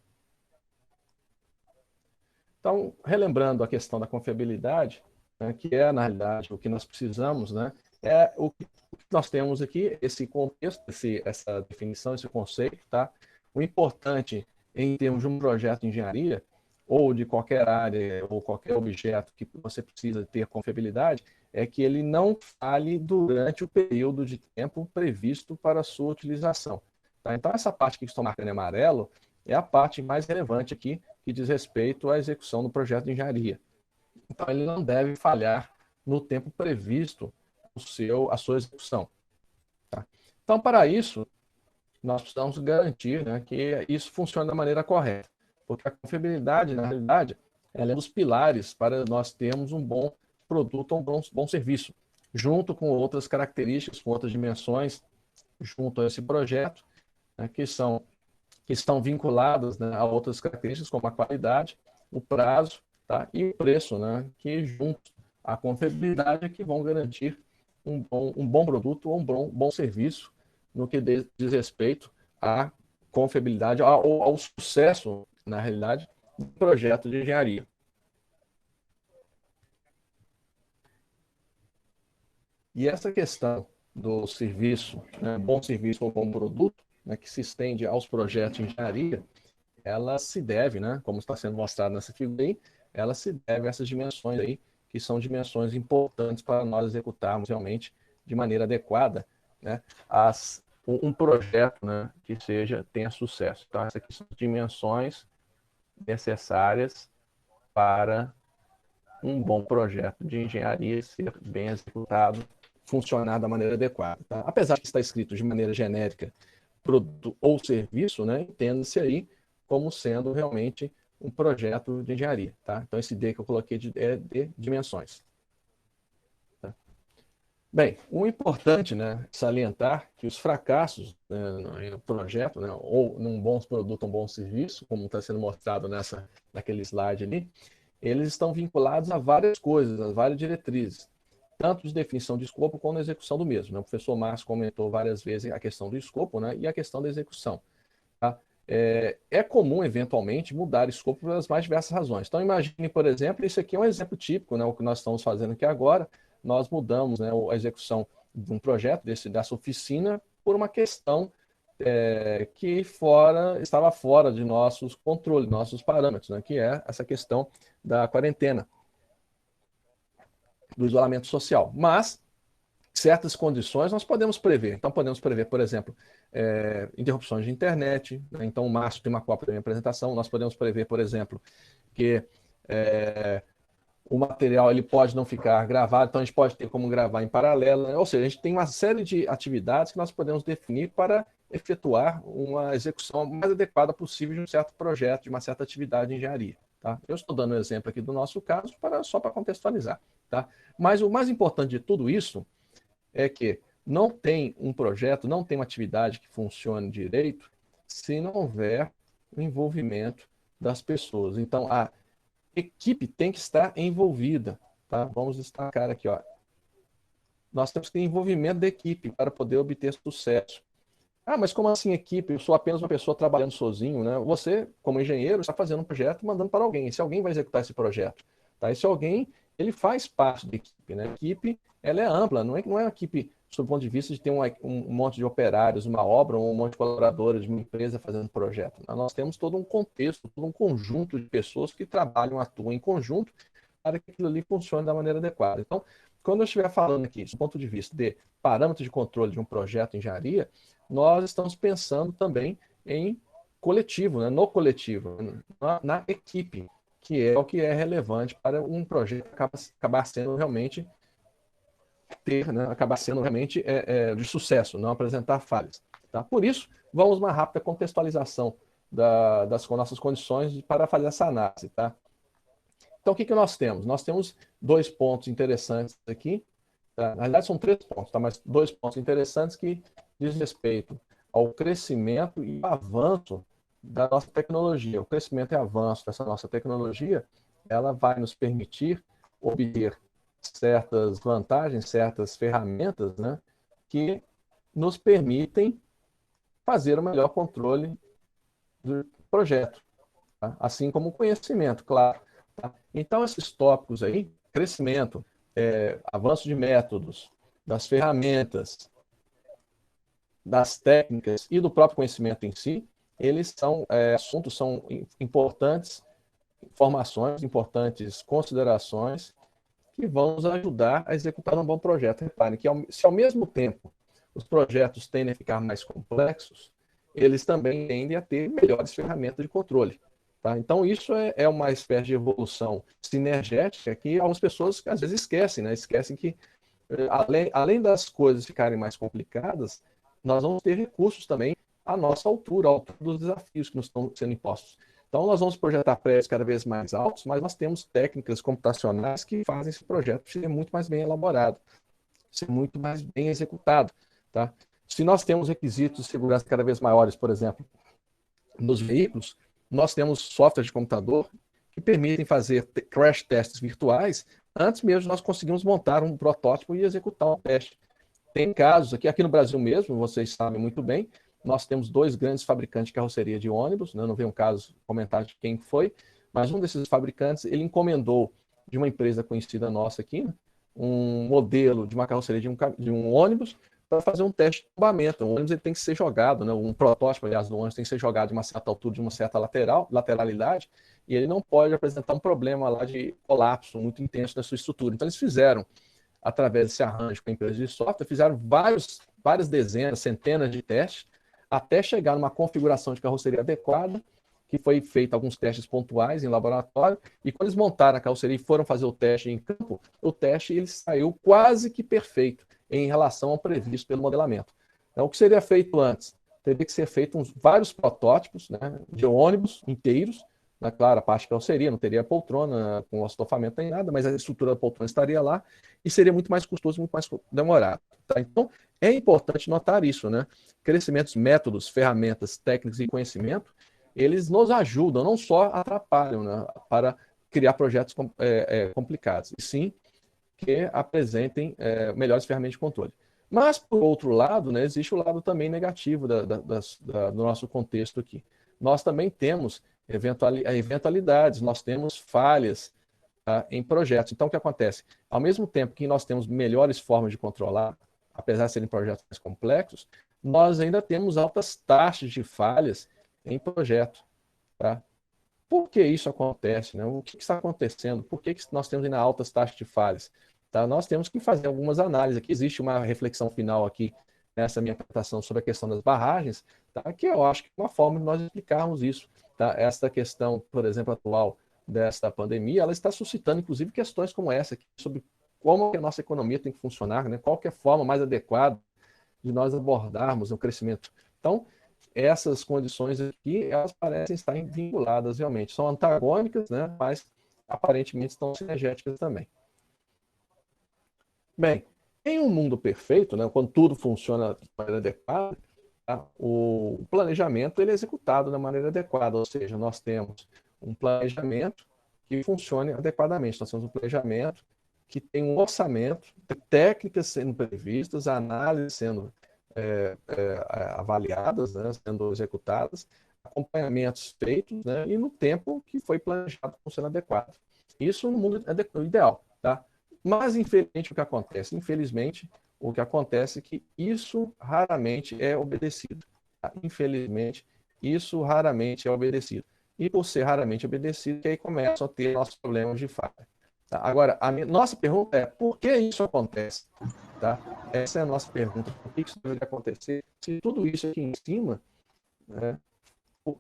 Então, relembrando a questão da confiabilidade, né, que é, na realidade, o que nós precisamos, né, é o que nós temos aqui, esse contexto, essa definição, esse conceito, tá? O importante em termos de um projeto de engenharia, ou de qualquer área, ou qualquer objeto que você precisa ter confiabilidade, é que ele não falhe durante o período de tempo previsto para a sua utilização. Tá? Então, essa parte que estou marcando em amarelo é a parte mais relevante aqui, que diz respeito à execução do projeto de engenharia. Então, ele não deve falhar no tempo previsto a sua execução. Tá? Então, para isso, nós precisamos garantir, né, que isso funcione da maneira correta, porque a confiabilidade, na realidade, ela é um dos pilares para nós termos um bom produto, um bom serviço, junto com outras características, com outras dimensões, junto a esse projeto, né, que são que estão vinculadas, né, a outras características, como a qualidade, o prazo, tá, e o preço, né, que juntos à confiabilidade é que vão garantir um bom produto ou um bom serviço no que diz respeito à confiabilidade, ao sucesso, na realidade, do projeto de engenharia. E essa questão do serviço, né, bom serviço ou bom produto, né, que se estende aos projetos de engenharia, ela se deve, né, como está sendo mostrado nessa figura aí, ela se deve a essas dimensões aí, que são dimensões importantes para nós executarmos realmente de maneira adequada, né, um projeto, né, que tenha sucesso. Então, essas aqui são as dimensões necessárias para um bom projeto de engenharia ser bem executado, funcionar da maneira adequada. Tá? Apesar de estar escrito de maneira genérica produto ou serviço, né, entenda-se aí como sendo realmente um projeto de engenharia. Tá? Então, esse D que eu coloquei é de dimensões. Tá? Bem, o importante, né, salientar que os fracassos, né, no projeto, né, ou num bom produto, um bom serviço, como está sendo mostrado naquele slide ali, eles estão vinculados a várias coisas, a várias diretrizes, tanto de definição de escopo como na execução do mesmo. Né? O professor Márcio comentou várias vezes a questão do escopo, né, e a questão da execução. Tá? É comum, eventualmente, mudar escopo pelas mais diversas razões. Então, imagine, por exemplo, isso aqui é um exemplo típico, né, o que nós estamos fazendo aqui agora. Nós mudamos, né, a execução de um projeto dessa oficina por uma questão que estava fora de nossos controles, nossos parâmetros, né, que é essa questão da quarentena, do isolamento social. Mas certas condições nós podemos prever. Então, podemos prever, por exemplo, interrupções de internet. Né? Então, o Márcio tem uma cópia da minha apresentação. Nós podemos prever, por exemplo, que o material ele pode não ficar gravado, então a gente pode ter como gravar em paralelo. Né? Ou seja, a gente tem uma série de atividades que nós podemos definir para efetuar uma execução mais adequada possível de um certo projeto, de uma certa atividade de engenharia. Tá? Eu estou dando um exemplo aqui do nosso caso só para contextualizar. Tá? Mas o mais importante de tudo isso é que não tem um projeto, não tem uma atividade que funcione direito se não houver o envolvimento das pessoas. Então, a equipe tem que estar envolvida. Tá? Vamos destacar aqui. Ó. Nós temos que ter envolvimento da equipe para poder obter sucesso. Ah, mas como assim equipe? Eu sou apenas uma pessoa trabalhando sozinho, né? Você, como engenheiro, está fazendo um projeto e mandando para alguém. Esse alguém vai executar esse projeto. Tá? Esse alguém, ele faz parte da equipe, né? A equipe, ela é ampla, não é uma equipe, sob o ponto de vista de ter um monte de operários, uma obra, ou um monte de colaboradores de uma empresa fazendo projeto. Nós temos todo um contexto, todo um conjunto de pessoas que trabalham, atuam em conjunto para que aquilo ali funcione da maneira adequada. Então, quando eu estiver falando aqui, do ponto de vista de parâmetros de controle de um projeto de engenharia, nós estamos pensando também em coletivo, né? No coletivo, na equipe, que é o que é relevante para um projeto acabar sendo realmente acabar sendo realmente de sucesso, não apresentar falhas. Tá? Por isso, vamos uma rápida contextualização das nossas condições para fazer essa análise. Tá? Então, o que nós temos? Nós temos 2 pontos interessantes aqui. Tá? Na realidade, são 3 pontos, tá? Mas 2 pontos interessantes que diz respeito ao crescimento e avanço da nossa tecnologia. O crescimento e avanço dessa nossa tecnologia, ela vai nos permitir obter certas vantagens, certas ferramentas, né, que nos permitem fazer o melhor controle do projeto, tá? Assim como o conhecimento, claro. Tá? Então, esses tópicos aí, crescimento, avanço de métodos, das ferramentas, das técnicas e do próprio conhecimento em si, eles são assuntos, são importantes informações, importantes considerações que vão nos ajudar a executar um bom projeto. Reparem que, se ao mesmo tempo os projetos tendem a ficar mais complexos, eles também tendem a ter melhores ferramentas de controle. Tá? Então, isso é uma espécie de evolução sinergética que algumas pessoas às vezes esquecem, né? Esquecem que, além das coisas ficarem mais complicadas, nós vamos ter recursos também à nossa altura, à altura dos desafios que nos estão sendo impostos. Então, nós vamos projetar prédios cada vez mais altos, mas nós temos técnicas computacionais que fazem esse projeto ser muito mais bem elaborado, ser muito mais bem executado. Tá? Se nós temos requisitos de segurança cada vez maiores, por exemplo, nos veículos, nós temos software de computador que permitem fazer crash tests virtuais antes mesmo de nós conseguirmos montar um protótipo e executar um teste. Tem casos aqui no Brasil mesmo, vocês sabem muito bem, nós temos 2 grandes fabricantes de carroceria de ônibus, né? Não veio um caso comentar de quem foi, mas um desses fabricantes, ele encomendou de uma empresa conhecida nossa aqui, né? Um modelo de uma carroceria de um ônibus para fazer um teste de tombamento. O ônibus ele tem que ser jogado, né? Um protótipo, aliás, do ônibus tem que ser jogado de uma certa altura, de uma certa lateralidade, e ele não pode apresentar um problema lá de colapso muito intenso da sua estrutura. Então, eles fizeram, através desse arranjo com a empresa de software, fizeram várias dezenas, centenas de testes, até chegar numa configuração de carroceria adequada, que foi feito alguns testes pontuais em laboratório, e quando eles montaram a carroceria e foram fazer o teste em campo, o teste ele saiu quase que perfeito em relação ao previsto pelo modelamento. Então, o que seria feito antes? Teria que ser feito vários protótipos, né, de ônibus inteiros, né, claro, a parte de carroceria, não teria poltrona com estofamento nem nada, mas a estrutura da poltrona estaria lá, e seria muito mais custoso, muito mais demorado. Tá? Então, é importante notar isso, né? Crescimentos, métodos, ferramentas, técnicas e conhecimento, eles nos ajudam, não só atrapalham, né, para criar projetos complicados, e sim que apresentem melhores ferramentas de controle. Mas, por outro lado, né, existe o lado também negativo do nosso contexto aqui. Nós também temos eventualidades, nós temos falhas, tá, em projetos. Então, o que acontece? Ao mesmo tempo que nós temos melhores formas de controlar, apesar de serem projetos mais complexos, nós ainda temos altas taxas de falhas em projeto. Tá? Por que isso acontece? Né? O que está acontecendo? Por que nós temos ainda altas taxas de falhas? Tá? Nós temos que fazer algumas análises. Aqui existe uma reflexão final aqui nessa minha apresentação sobre a questão das barragens, tá? Que eu acho que é uma forma de nós explicarmos isso. Tá? Essa questão, por exemplo, atual desta pandemia, ela está suscitando, inclusive, questões como essa, aqui, sobre como a nossa economia tem que funcionar, né? Qual que é a forma mais adequada de nós abordarmos o crescimento. Então, essas condições aqui, elas parecem estar vinculadas realmente. São antagônicas, né? Mas aparentemente estão sinergéticas também. Bem, em um mundo perfeito, né, quando tudo funciona de maneira adequada, tá, o planejamento ele é executado da maneira adequada, ou seja, nós temos um planejamento que funcione adequadamente, nós temos um planejamento que tem um orçamento, técnicas sendo previstas, análises sendo avaliadas, né, sendo executadas, acompanhamentos feitos, né, e no tempo que foi planejado funciona adequado. Isso no mundo ideal, tá? Mas, infelizmente, o que acontece? Infelizmente, o que acontece é que isso raramente é obedecido. Tá? Infelizmente, isso raramente é obedecido. E por ser raramente obedecido, que aí começam a ter nossos problemas de falha. Tá? Agora, nossa pergunta é, por que isso acontece? Tá? Essa é a nossa pergunta. Por que isso deveria acontecer? Se tudo isso aqui em cima, né,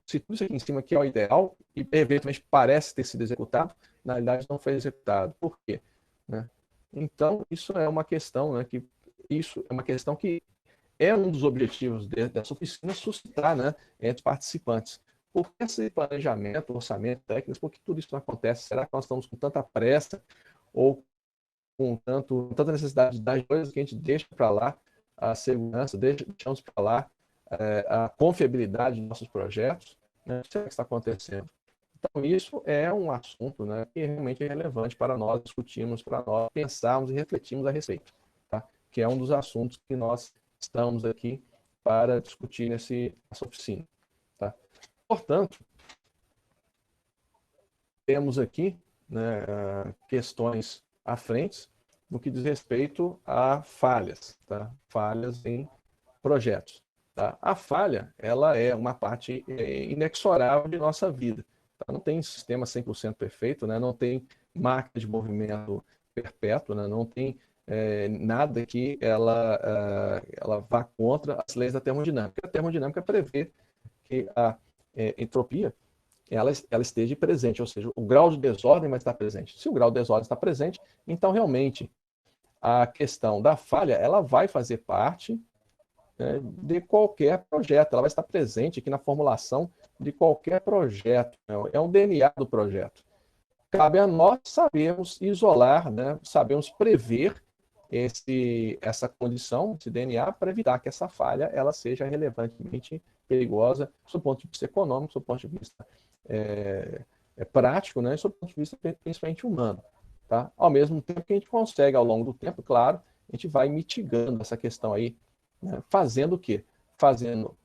se tudo isso aqui em cima que é o ideal, e eventualmente parece ter sido executado, na realidade não foi executado. Por quê? Né? Então, isso é uma questão, né, que é um dos objetivos dessa oficina, suscitar, né, entre os participantes. Por que esse planejamento, orçamento, técnicas, por que tudo isso não acontece? Será que nós estamos com tanta pressa ou com tanta necessidade das coisas que a gente deixa para lá a segurança, deixamos para lá a confiabilidade dos nossos projetos? Né? O que será que está acontecendo? Então, isso é um assunto, né, que realmente é relevante para nós discutirmos, para nós pensarmos e refletirmos a respeito, tá? Que é um dos assuntos que nós estamos aqui para discutir nessa oficina. Tá? Portanto, temos aqui, né, questões à frente no que diz respeito a falhas, tá? Falhas em projetos. Tá? A falha, ela é uma parte inexorável de nossa vida. Tá? Não tem sistema 100% perfeito, né? Não tem máquina de movimento perpétua, né? Não tem nada que ela vá contra as leis da termodinâmica. A termodinâmica prevê que a entropia ela esteja presente, ou seja, o grau de desordem vai estar presente. Se o grau de desordem está presente, então realmente a questão da falha ela vai fazer parte de qualquer projeto, ela vai estar presente aqui na formulação de qualquer projeto, é um DNA do projeto. Cabe a nós sabermos isolar, né, sabemos prever essa condição, esse DNA, para evitar que essa falha ela seja relevantemente perigosa, do ponto de vista econômico, do ponto de vista prático, né, e do ponto de vista principalmente humano. Tá? Ao mesmo tempo que a gente consegue, ao longo do tempo, claro, a gente vai mitigando essa questão aí, né, fazendo o quê?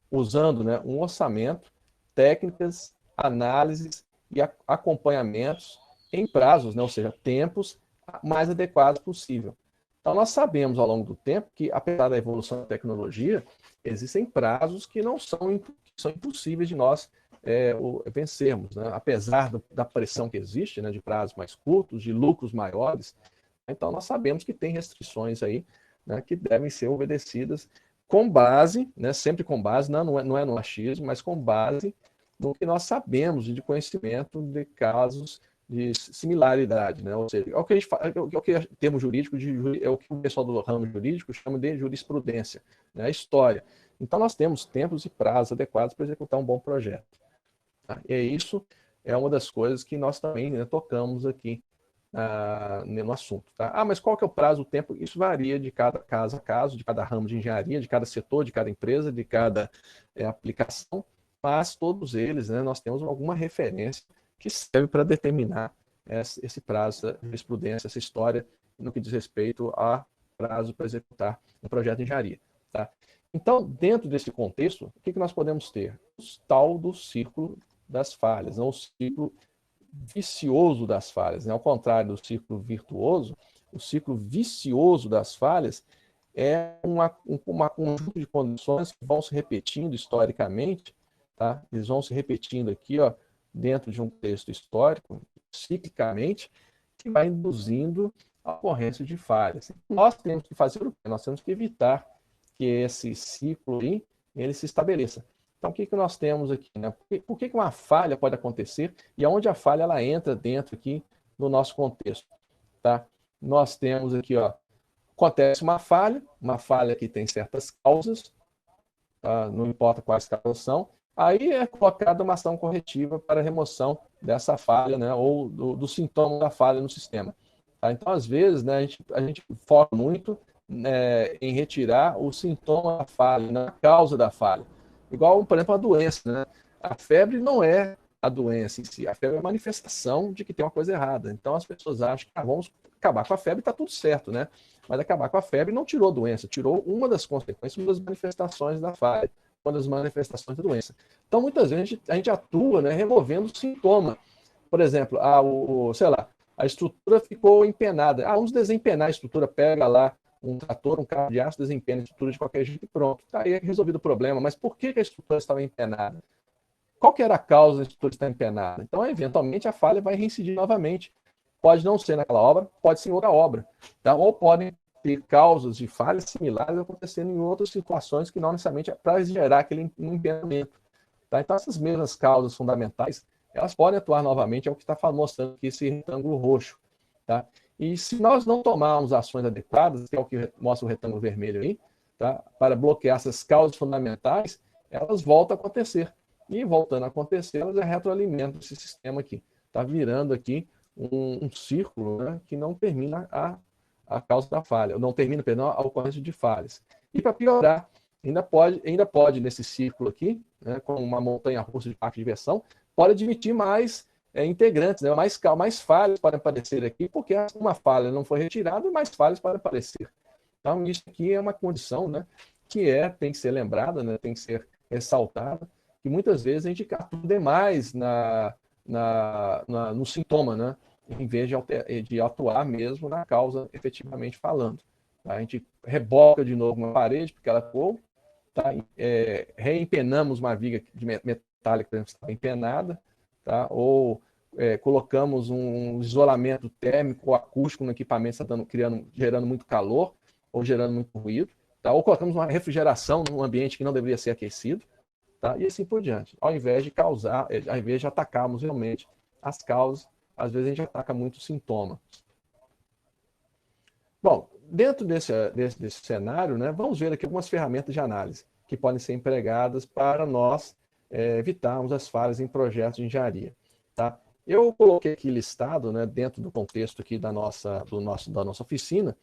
Usando, né, um orçamento, técnicas, análises e acompanhamentos em prazos, né, ou seja, tempos mais adequados possível. Então, nós sabemos ao longo do tempo que, apesar da evolução da tecnologia, existem prazos que são impossíveis de nós vencermos, né? Apesar da pressão que existe, né, de prazos mais curtos, de lucros maiores. Então, nós sabemos que tem restrições aí, né, que devem ser obedecidas com base, né, sempre com base, não é no achismo, mas com base no que nós sabemos de conhecimento de casos de similaridade, né? Ou seja, é o que a gente fala, é o que termo jurídico é o que o pessoal do ramo jurídico chama de jurisprudência, né? A história. Então nós temos tempos e prazos adequados para executar um bom projeto. Tá? E isso é uma das coisas que nós também, né, tocamos aqui no assunto. Tá? Mas qual que é o prazo, o tempo? Isso varia de cada caso a caso, de cada ramo de engenharia, de cada setor, de cada empresa, de cada aplicação, mas todos eles, né, nós temos alguma referência que serve para determinar esse prazo da jurisprudência, essa história no que diz respeito a prazo para executar um projeto de engenharia. Tá? Então, dentro desse contexto, o que nós podemos ter? O tal do círculo das falhas, não o ciclo vicioso das falhas. Né? Ao contrário do círculo virtuoso, o ciclo vicioso das falhas é um conjunto de condições que vão se repetindo historicamente, tá? Eles vão se repetindo aqui, ó, dentro de um texto histórico, ciclicamente, que vai induzindo a ocorrência de falhas. Nós temos que fazer o quê? Nós temos que evitar que esse ciclo aí, ele se estabeleça. Então, o que nós temos aqui? Né? Por que uma falha pode acontecer e aonde a falha ela entra dentro aqui do nosso contexto? Tá? Nós temos aqui, ó, acontece uma falha que tem certas causas, tá? Não importa quais causas são, aí é colocada uma ação corretiva para a remoção dessa falha, né, ou do sintoma da falha no sistema. Tá? Então, às vezes, né, a gente foca muito, né, em retirar o sintoma da falha, na causa da falha. Igual, por exemplo, a doença. Né? A febre não é a doença em si, a febre é a manifestação de que tem uma coisa errada. Então, as pessoas acham que vamos acabar com a febre e está tudo certo, né? Mas acabar com a febre não tirou a doença, tirou uma das consequências, uma das manifestações da falha, uma das manifestações da doença. Então, muitas vezes, a gente atua, né, removendo o sintoma. Por exemplo, sei lá, a estrutura ficou empenada. Vamos desempenar a estrutura, pega lá um trator, um cabo de aço, desempena a estrutura de qualquer jeito e pronto. Está aí resolvido o problema. Mas por que a estrutura estava empenada? Qual que era a causa da estrutura estar empenada? Então, eventualmente, a falha vai reincidir novamente. Pode não ser naquela obra, pode ser em outra obra. Tá? Ou podem ter causas de falhas similares acontecendo em outras situações que não necessariamente é para gerar aquele empenamento. Tá? Então, essas mesmas causas fundamentais, elas podem atuar novamente, é o que está mostrando aqui esse retângulo roxo. Tá? E se nós não tomarmos ações adequadas, que é o que mostra o retângulo vermelho aí, tá? Para bloquear essas causas fundamentais, elas voltam a acontecer. E voltando a acontecer, elas retroalimentam esse sistema aqui. Está virando aqui um círculo, né, que não termina a causa da falha, não termina, perdão, a ocorrência de falhas. E para piorar, ainda pode nesse círculo aqui, né, com uma montanha russa de parque de diversão, pode admitir mais integrantes, né, mais falhas podem aparecer aqui, porque uma falha não foi retirada, mais falhas podem aparecer. Então, isso aqui é uma condição, né, que tem que ser lembrada, né, tem que ser ressaltada, que muitas vezes a gente atua demais no sintoma, né, em vez de atuar mesmo na causa, efetivamente falando. Tá? A gente reboca de novo uma parede, porque ela ficou, tá? Reempenamos uma viga de metálica, por exemplo, que estava empenada, tá? Ou colocamos um isolamento térmico ou acústico no equipamento, gerando muito calor ou gerando muito ruído, tá? Ou colocamos uma refrigeração num ambiente que não deveria ser aquecido, tá? E assim por diante. Ao invés de atacarmos realmente as causas, às vezes a gente ataca muito o sintoma. Bom, dentro desse cenário, né, vamos ver aqui algumas ferramentas de análise que podem ser empregadas para nós evitarmos as falhas em projetos de engenharia. Tá? Eu coloquei aqui listado, né, dentro do contexto aqui da nossa oficina,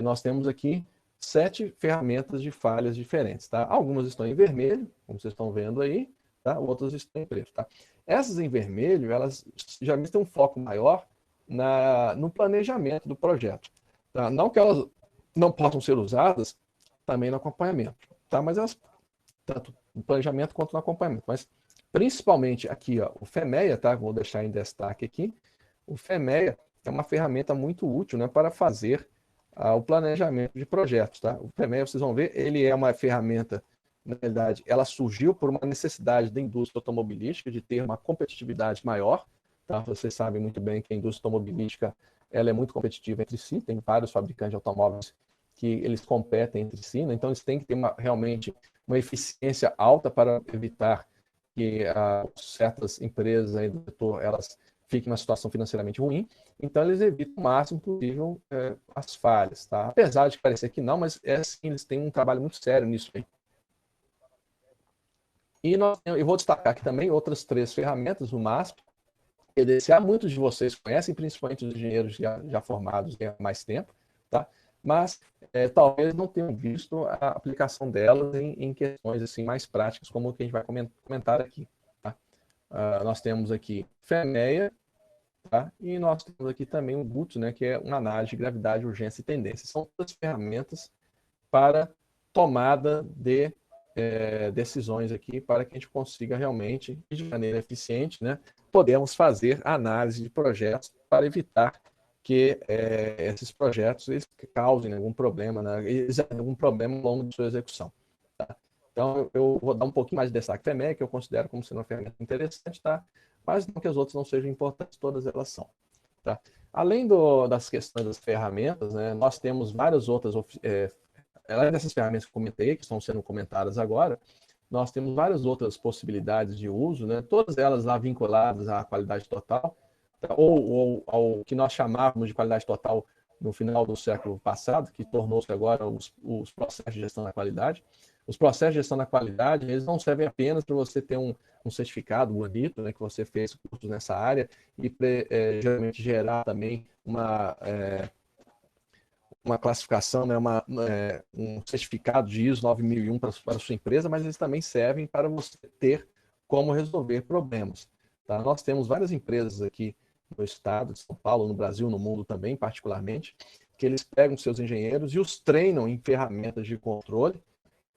nós temos aqui 7 ferramentas de falhas diferentes, tá? Algumas estão em vermelho, como vocês estão vendo aí, tá? Outras estão em preto, tá? Essas em vermelho, elas geralmente têm um foco maior no planejamento do projeto, tá? Não que elas não possam ser usadas também no acompanhamento, tá? Mas elas, tanto no planejamento quanto no acompanhamento, mas principalmente aqui, ó, o FEMEA, tá? Vou deixar em destaque aqui. O FEMEA é uma ferramenta muito útil, né, para fazer o planejamento de projetos, tá? O FEMEA, vocês vão ver, ele é uma ferramenta, na verdade, ela surgiu por uma necessidade da indústria automobilística de ter uma competitividade maior, tá? Vocês sabem muito bem que a indústria automobilística, ela é muito competitiva entre si, tem vários fabricantes de automóveis que eles competem entre si, né? Então eles têm que ter realmente uma eficiência alta para evitar que certas empresas aí do setor, elas fiquem em uma situação financeiramente ruim, então eles evitam o máximo possível as falhas, tá? Apesar de parecer que não, mas sim, eles têm um trabalho muito sério nisso aí. E eu vou destacar aqui também outras 3 ferramentas, no MASP, PDCA, muitos de vocês conhecem, principalmente os engenheiros já formados há mais tempo, tá? Mas talvez não tenham visto a aplicação delas em questões assim, mais práticas, como o que a gente vai comentar aqui. Tá? Nós temos aqui FEMEA, tá? E nós temos aqui também o BUT, né, que é uma análise de gravidade, urgência e tendência. São todas ferramentas para tomada de decisões aqui, para que a gente consiga realmente, de maneira eficiente, né, podemos fazer análise de projetos para evitar que esses projetos eles causem algum problema, né, algum problema ao longo de sua execução. Tá? Então, eu vou dar um pouquinho mais de destaque também, que eu considero como sendo uma ferramenta interessante, tá? Mas não que as outras não sejam importantes, todas elas são. Tá? Além das questões das ferramentas, né, nós temos várias outras, além dessas ferramentas que eu comentei, que estão sendo comentadas agora, nós temos várias outras possibilidades de uso, né, todas elas lá vinculadas à qualidade total, tá? ou ao que nós chamávamos de qualidade total no final do século passado, que tornou-se agora os processos de gestão da qualidade. Os processos de gestão da qualidade, eles não servem apenas para você ter um certificado bonito, né, que você fez cursos nessa área, e geralmente gerar também uma classificação, né, um certificado de ISO 9001 para a sua empresa, mas eles também servem para você ter como resolver problemas. Tá? Nós temos várias empresas aqui no estado de São Paulo, no Brasil, no mundo também, particularmente, que eles pegam seus engenheiros e os treinam em ferramentas de controle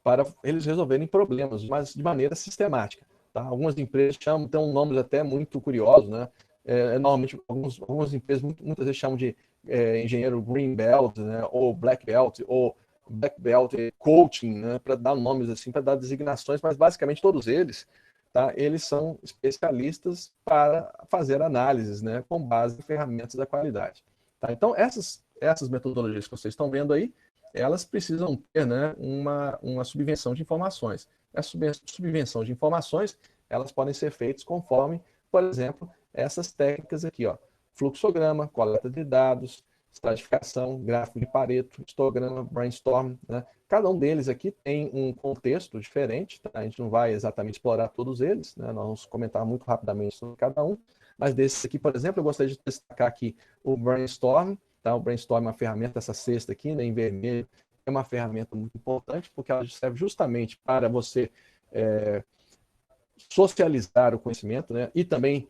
para eles resolverem problemas, mas de maneira sistemática. Tá? Algumas empresas têm nomes até muito curiosos, né? Normalmente, algumas empresas muitas vezes chamam de engenheiro Green Belt, né? Ou Black Belt, ou Black Belt Coaching, né? Para dar nomes assim, para dar designações, mas basicamente todos eles, tá? Eles são especialistas para fazer análises, né? Com base em ferramentas da qualidade. Tá? Então, essas metodologias que vocês estão vendo aí, elas precisam ter, né, uma subvenção de informações. Essa subvenção de informações, elas podem ser feitas conforme, por exemplo, essas técnicas aqui, ó, fluxograma, coleta de dados, estratificação, gráfico de Pareto, histograma, brainstorm, né? Cada um deles aqui tem um contexto diferente, tá? A gente não vai exatamente explorar todos eles, né? Nós vamos comentar muito rapidamente sobre cada um, mas desses aqui, por exemplo, eu gostaria de destacar aqui o brainstorm. Tá? O brainstorm é uma ferramenta, essa cesta aqui, né, em vermelho, é uma ferramenta muito importante, porque ela serve justamente para você socializar o conhecimento, né, e também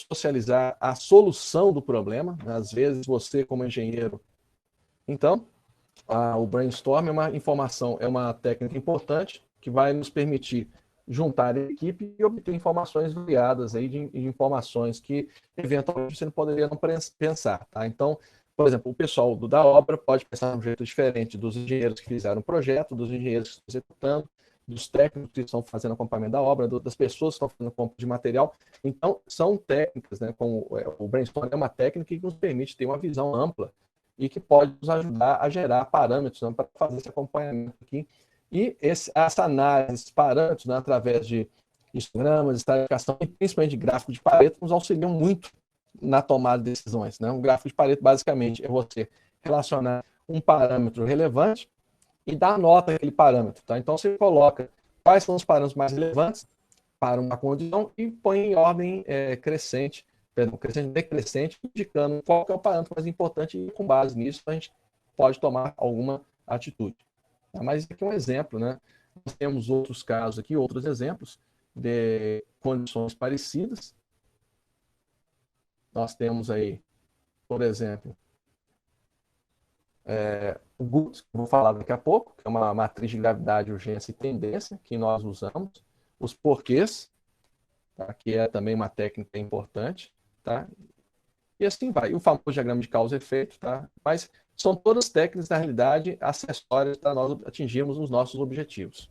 socializar a solução do problema. Às vezes você, como engenheiro... Então, o brainstorm é uma informação, é uma técnica importante que vai nos permitir juntar a equipe e obter informações variadas aí de informações que eventualmente você não poderia não pensar. Tá? Então, por exemplo, o pessoal da obra pode pensar de um jeito diferente dos engenheiros que fizeram o projeto, dos engenheiros que estão executando, dos técnicos que estão fazendo acompanhamento da obra, das pessoas que estão fazendo compra de material. Então, são técnicas, né? Como o brainstorm é uma técnica que nos permite ter uma visão ampla e que pode nos ajudar a gerar parâmetros, né, para fazer esse acompanhamento aqui. E essa análise, esses parâmetros, né, através de histogramas, estratificação e principalmente de gráfico de Pareto, nos auxiliam muito na tomada de decisões. Né? Um gráfico de Pareto, basicamente, é você relacionar um parâmetro relevante e dar nota àquele parâmetro. Tá? Então, você coloca quais são os parâmetros mais relevantes para uma condição e põe em ordem crescente, decrescente, indicando qual que é o parâmetro mais importante e, com base nisso, a gente pode tomar alguma atitude. Mas isso aqui é um exemplo, né? Nós temos outros casos aqui, outros exemplos de condições parecidas. Nós temos aí, por exemplo, o GUT, que eu vou falar daqui a pouco, que é uma matriz de gravidade, urgência e tendência, que nós usamos. Os porquês, tá? Que é também uma técnica importante, tá? E assim vai. E o famoso diagrama de causa e efeito, tá? Mas são todas técnicas, na realidade, acessórias para nós atingirmos os nossos objetivos.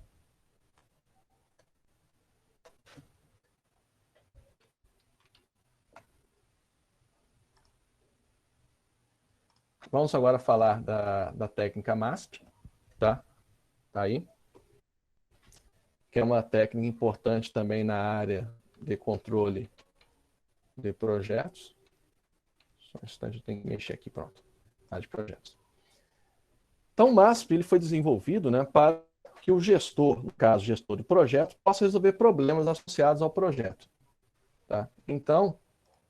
Vamos agora falar da técnica MASP, tá? Tá aí. Que é uma técnica importante também na área de controle de projetos. Só um instante, eu tenho que mexer aqui, pronto. Área de projetos. Então, o MASP ele foi desenvolvido, né, para que o gestor, no caso, gestor de projeto, possa resolver problemas associados ao projeto. Tá? Então,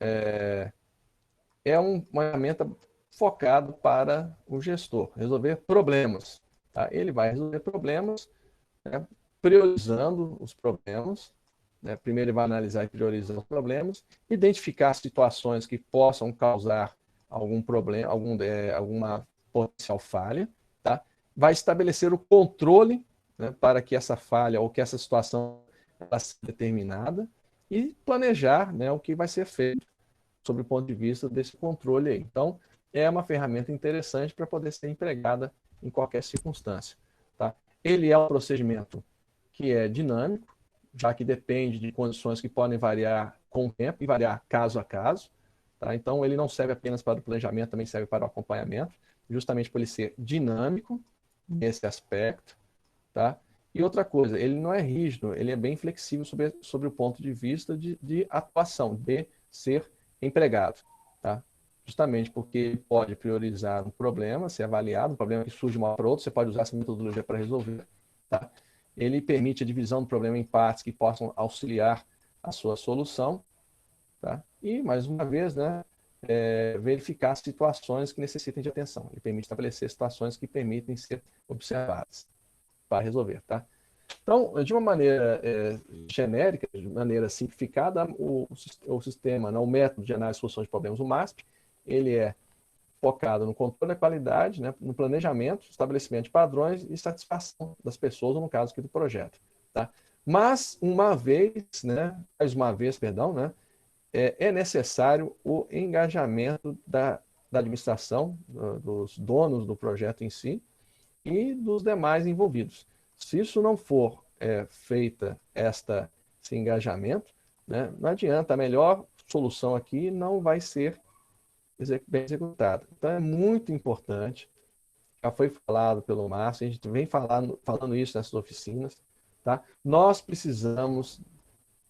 é uma ferramenta focado para o gestor, resolver problemas. Tá? Ele vai resolver problemas, né, priorizando os problemas. Né? Primeiro ele vai analisar e priorizar os problemas, identificar situações que possam causar algum problema, alguma potencial falha. Tá? Vai estabelecer o controle, né, para que essa falha ou que essa situação ela seja determinada e planejar, né, o que vai ser feito sobre o ponto de vista desse controle aí. Então, é uma ferramenta interessante para poder ser empregada em qualquer circunstância. Tá? Ele é um procedimento que é dinâmico, já que depende de condições que podem variar com o tempo e variar caso a caso. Tá? Então, ele não serve apenas para o planejamento, também serve para o acompanhamento, justamente por ele ser dinâmico nesse aspecto. Tá? E outra coisa, ele não é rígido, ele é bem flexível sobre o ponto de vista de atuação, de ser empregado. Tá? Justamente porque ele pode priorizar um problema, ser avaliado, um problema que surge de uma hora para outra, você pode usar essa metodologia para resolver. Tá? Ele permite a divisão do problema em partes que possam auxiliar a sua solução. Tá? E, mais uma vez, né, verificar situações que necessitem de atenção. Ele permite estabelecer situações que permitem ser observadas para resolver. Tá? Então, de uma maneira genérica, de maneira simplificada, o sistema, né, o método de análise e solução de problemas, o MASP, ele é focado no controle da qualidade, né, no planejamento, estabelecimento de padrões e satisfação das pessoas, ou no caso aqui do projeto. Tá? Mas, mais uma vez, né, é necessário o engajamento da administração, dos donos do projeto em si e dos demais envolvidos. Se isso não for feita esse engajamento, né, não adianta, a melhor solução aqui não vai ser bem executada. Então é muito importante, já foi falado pelo Márcio, a gente vem falando isso nessas oficinas, tá? Nós precisamos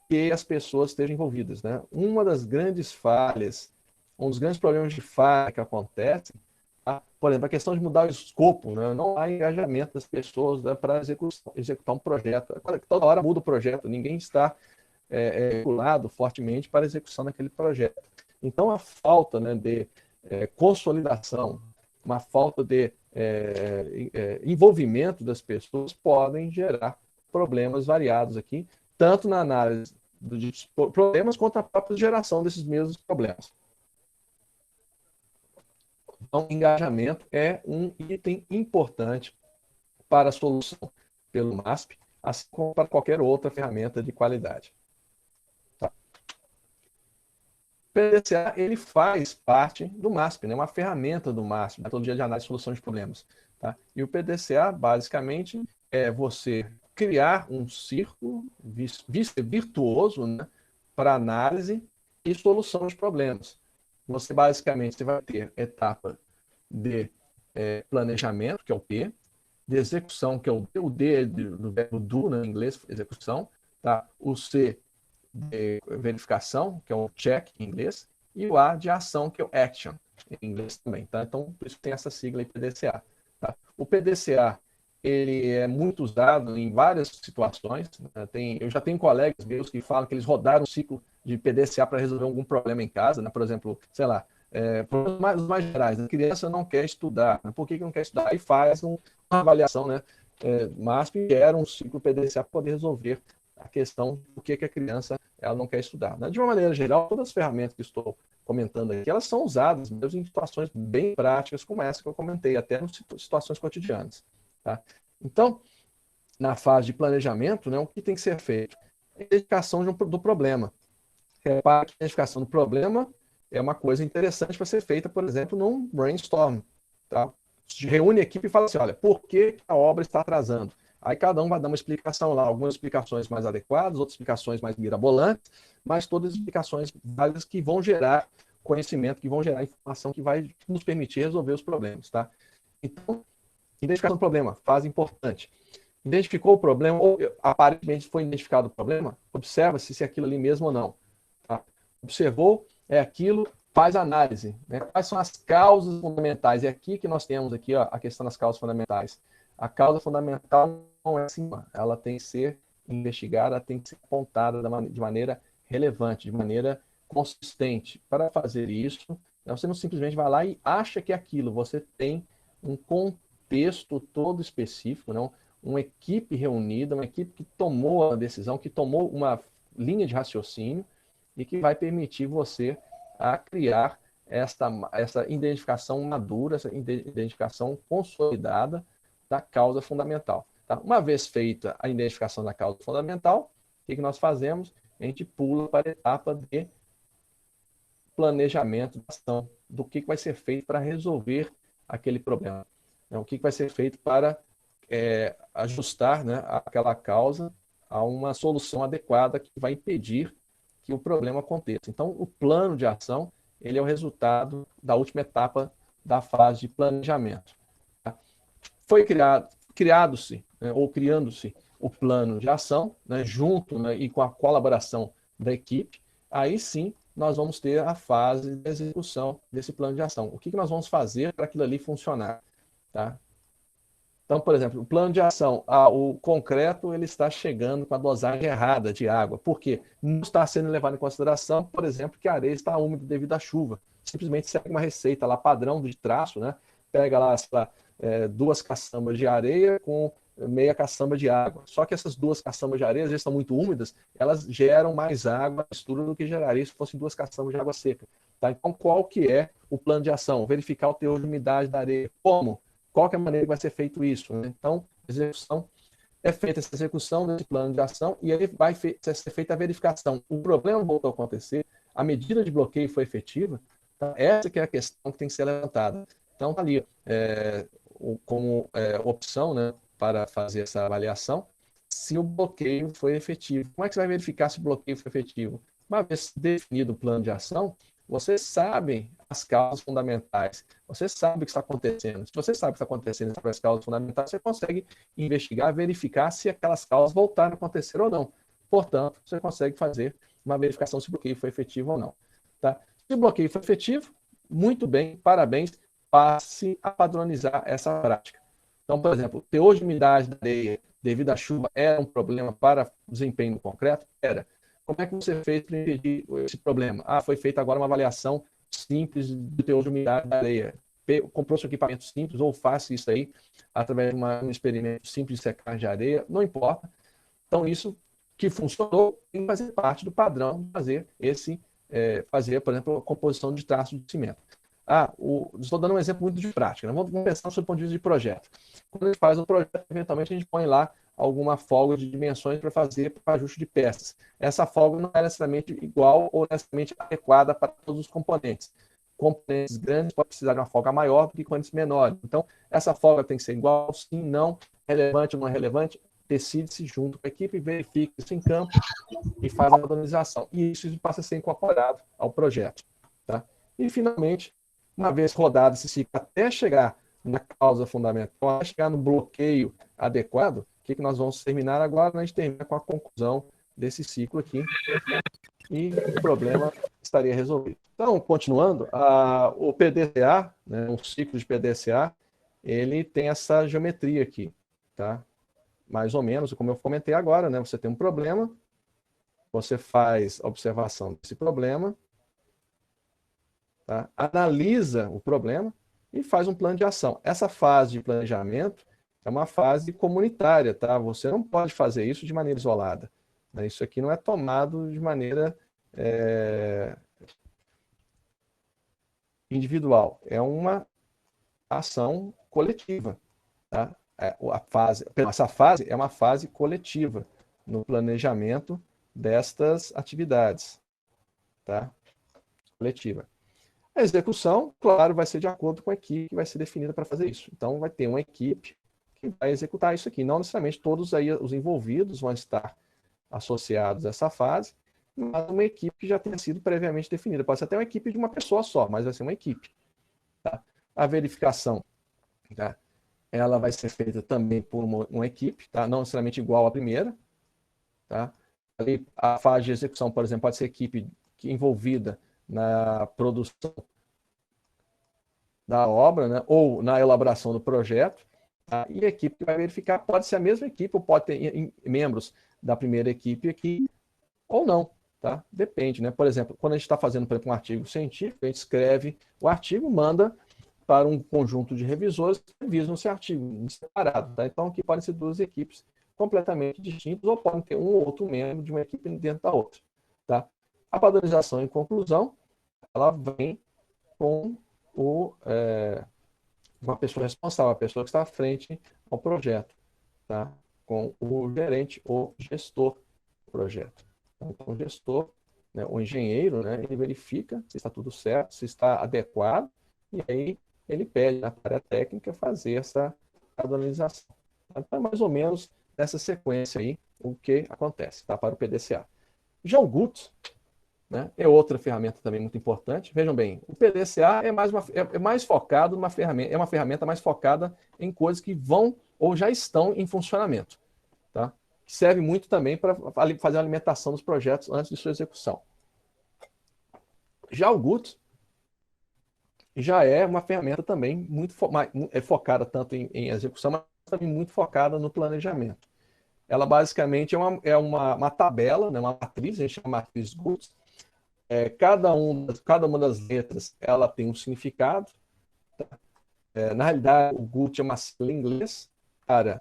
que as pessoas estejam envolvidas, né? Uma das grandes falhas, um dos grandes problemas de falha que acontecem, tá? Por exemplo, a questão de mudar o escopo, né? Não há engajamento das pessoas, né, para executar um projeto. Toda hora muda o projeto, ninguém está vinculado fortemente para a execução daquele projeto. Então, a falta, né, de consolidação, uma falta de envolvimento das pessoas podem gerar problemas variados aqui, tanto na análise de problemas quanto a própria geração desses mesmos problemas. Então, engajamento é um item importante para a solução pelo MASP, assim como para qualquer outra ferramenta de qualidade. Tá. O PDCA ele faz parte do MASP, né? Uma ferramenta do MASP, metodologia de análise e solução de problemas. Tá? E o PDCA, basicamente, é você criar um círculo virtuoso, né, para análise e solução de problemas. Você, basicamente, vai ter etapa de planejamento, que é o P, de execução, que é o D do verbo do, né, em inglês, execução, tá? O C de verificação, que é o check em inglês, e o A de ação, que é o action, em inglês também. Tá? Então, por isso tem essa sigla aí, PDCA. Tá? O PDCA ele é muito usado em várias situações. Né? Eu já tenho colegas meus que falam que eles rodaram um ciclo de PDCA para resolver algum problema em casa, né? Por exemplo, sei lá, problemas mais gerais. A criança não quer estudar. Né? Por que não quer estudar? Aí faz uma a avaliação, né, MASP gera um ciclo PDCA para poder resolver a questão do que a criança ela não quer estudar. De uma maneira geral, todas as ferramentas que estou comentando aqui, elas são usadas mesmo em situações bem práticas como essa que eu comentei, até em situações cotidianas. Tá? Então, na fase de planejamento, né, o que tem que ser feito? A identificação do problema. Repare que a identificação do problema é uma coisa interessante para ser feita, por exemplo, num brainstorm. Tá? Reúne a equipe e fala assim, olha, por que a obra está atrasando? Aí cada um vai dar uma explicação lá, algumas explicações mais adequadas, outras explicações mais mirabolantes, mas todas explicações válidas que vão gerar conhecimento, que vão gerar informação que vai nos permitir resolver os problemas. Tá? Então, identificação do problema, fase importante. Identificou o problema, ou aparentemente foi identificado o problema, observa-se se é aquilo ali mesmo ou não. Tá? Observou, é aquilo, faz análise. Né? Quais são as causas fundamentais? É aqui que nós temos aqui, ó, a questão das causas fundamentais. A causa fundamental não é assim, ela tem que ser investigada, tem que ser apontada de maneira relevante, de maneira consistente. Para fazer isso, você não simplesmente vai lá e acha que é aquilo, você tem um contexto todo específico, não? Uma equipe reunida, uma equipe que tomou a decisão, que tomou uma linha de raciocínio e que vai permitir você a criar essa identificação madura, essa identificação consolidada da causa fundamental. Tá? Uma vez feita a identificação da causa fundamental, o que nós fazemos? A gente pula para a etapa de planejamento da ação, do que vai ser feito para resolver aquele problema. O que vai ser feito para ajustar, né, aquela causa a uma solução adequada que vai impedir que o problema aconteça. Então, o plano de ação ele é o resultado da última etapa da fase de planejamento. Tá? Foi criado-se, né, ou criando-se o plano de ação, né, junto, né, e com a colaboração da equipe, aí sim nós vamos ter a fase de execução desse plano de ação. O que nós vamos fazer para aquilo ali funcionar? Tá? Então, por exemplo, o plano de ação, o concreto ele está chegando com a dosagem errada de água. Por quê? Não está sendo levado em consideração, por exemplo, que a areia está úmida devido à chuva. Simplesmente segue uma receita lá padrão de traço, né? Pega lá 2 caçambas de areia com meia caçamba de água. Só que essas 2 caçambas de areia, às vezes estão muito úmidas, elas geram mais água, mistura do que geraria se fossem 2 caçambas de água seca. Tá? Então, qual que é o plano de ação? Verificar o teor de umidade da areia. Como? Qual que é a maneira que vai ser feito isso? Né? Então, é feita essa execução desse plano de ação e aí vai ser feita a verificação. O problema voltou a acontecer, a medida de bloqueio foi efetiva, tá? Essa que é a questão que tem que ser levantada. Então, está ali como opção, né, para fazer essa avaliação, se o bloqueio foi efetivo. Como é que você vai verificar se o bloqueio foi efetivo? Uma vez definido o plano de ação, vocês sabem as causas fundamentais, você sabe o que está acontecendo. Se você sabe o que está acontecendo sobre as causas fundamentais, você consegue investigar, verificar se aquelas causas voltaram a acontecer ou não. Portanto, você consegue fazer uma verificação se o bloqueio foi efetivo ou não. Tá? Se o bloqueio foi efetivo, muito bem, parabéns, passe a padronizar essa prática. Então, por exemplo, o teor de umidade da areia devido à chuva era um problema para o desempenho do concreto? Era. Como é que você fez para impedir esse problema? Foi feita agora uma avaliação simples do teor de umidade da areia. Comprou seu equipamento simples ou faça isso aí através de um experimento simples de secagem de areia, não importa. Então, isso que funcionou tem que fazer parte do padrão de fazer, por exemplo, a composição de traço de cimento. Estou dando um exemplo muito de prática. Né? Vamos pensar sobre o ponto de vista de projeto. Quando a gente faz um projeto, eventualmente a gente põe lá alguma folga de dimensões para fazer para ajuste de peças. Essa folga não é necessariamente igual ou necessariamente adequada para todos os componentes. Componentes grandes podem precisar de uma folga maior do que componentes menores. Então, essa folga tem que ser igual, sim, não, relevante ou não é relevante, decide-se junto com a equipe, verifica isso em campo e faz a padronização. E isso passa a ser incorporado ao projeto. Tá? E, finalmente, uma vez rodado esse ciclo até chegar na causa fundamental, até chegar no bloqueio adequado, o que nós vamos terminar agora? A gente termina com a conclusão desse ciclo aqui e o problema estaria resolvido. Então, continuando, o PDCA, né, um ciclo de PDCA, ele tem essa geometria aqui, tá? Mais ou menos, como eu comentei agora, né? Você tem um problema, você faz a observação desse problema, tá? Analisa o problema e faz um plano de ação. Essa fase de planejamento é uma fase comunitária, tá? Você não pode fazer isso de maneira isolada, né? Isso aqui não é tomado de maneira individual, é uma ação coletiva, tá? Essa fase é uma fase coletiva no planejamento destas atividades, tá? Coletiva. A execução, claro, vai ser de acordo com a equipe que vai ser definida para fazer isso. Então, vai ter uma equipe que vai executar isso aqui. Não necessariamente todos aí os envolvidos vão estar associados a essa fase, mas uma equipe que já tenha sido previamente definida. Pode ser até uma equipe de uma pessoa só, mas vai ser uma equipe. Tá? A verificação, tá? Ela vai ser feita também por uma equipe, tá? Não necessariamente igual à primeira. Tá? Ali, a fase de execução, por exemplo, pode ser equipe envolvida na produção da obra, né? Ou na elaboração do projeto. Tá? E a equipe que vai verificar pode ser a mesma equipe, ou pode ter membros da primeira equipe aqui, ou não. Tá? Depende, né? Por exemplo, quando a gente está fazendo, por exemplo, um artigo científico, a gente escreve o artigo, manda para um conjunto de revisores que revisam esse artigo separado. Tá? Então, aqui podem ser duas equipes completamente distintas, ou podem ter um ou outro membro de uma equipe dentro da outra. Tá? A padronização em conclusão, ela vem com uma pessoa responsável, a pessoa que está à frente ao projeto, tá? Com o gerente ou gestor do projeto. Então, o gestor, né, o engenheiro, né, ele verifica se está tudo certo, se está adequado, e aí ele pede na área técnica fazer essa padronização. Então, é mais ou menos nessa sequência aí o que acontece, tá? Para o PDCA. Já o GUT, né, é outra ferramenta também muito importante. Vejam bem, o PDCA é mais focado numa ferramenta, é uma ferramenta mais focada em coisas que vão ou já estão em funcionamento. Tá? Que serve muito também para fazer a alimentação dos projetos antes de sua execução. Já o GUT já é uma ferramenta também muito focada tanto em execução, mas também muito focada no planejamento. Ela basicamente é uma tabela, né, uma matriz, a gente chama de matriz GUT. Cada uma das letras ela tem um significado. Tá? Na realidade, o GUT é uma sigla em inglês para...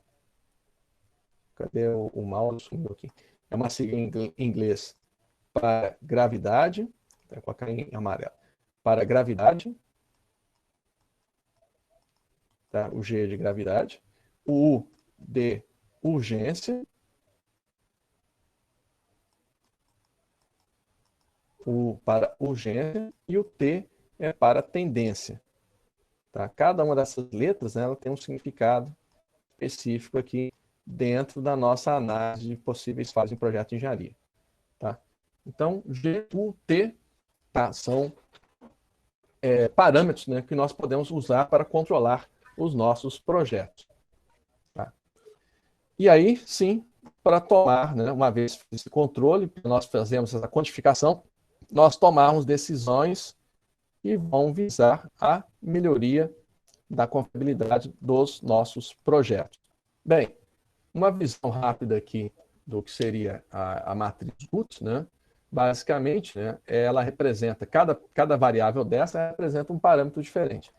Cadê o mouse? Sumiu aqui. É uma sigla em inglês para gravidade. Vou colocar em amarelo. Para gravidade. Tá? O G de gravidade. O U de urgência. O U para urgência. E o T é para tendência. Tá? Cada uma dessas letras, né, ela tem um significado específico aqui dentro da nossa análise de possíveis fases em projeto de engenharia. Tá? Então, G, U, T, tá? São parâmetros, né, que nós podemos usar para controlar os nossos projetos. Tá? E aí, sim, para tomar, né, uma vez esse controle, nós fazemos essa quantificação, nós tomarmos decisões que vão visar a melhoria da confiabilidade dos nossos projetos. Bem, uma visão rápida aqui do que seria a matriz GUT, né? Basicamente, né, ela representa, cada variável dessa representa um parâmetro diferente.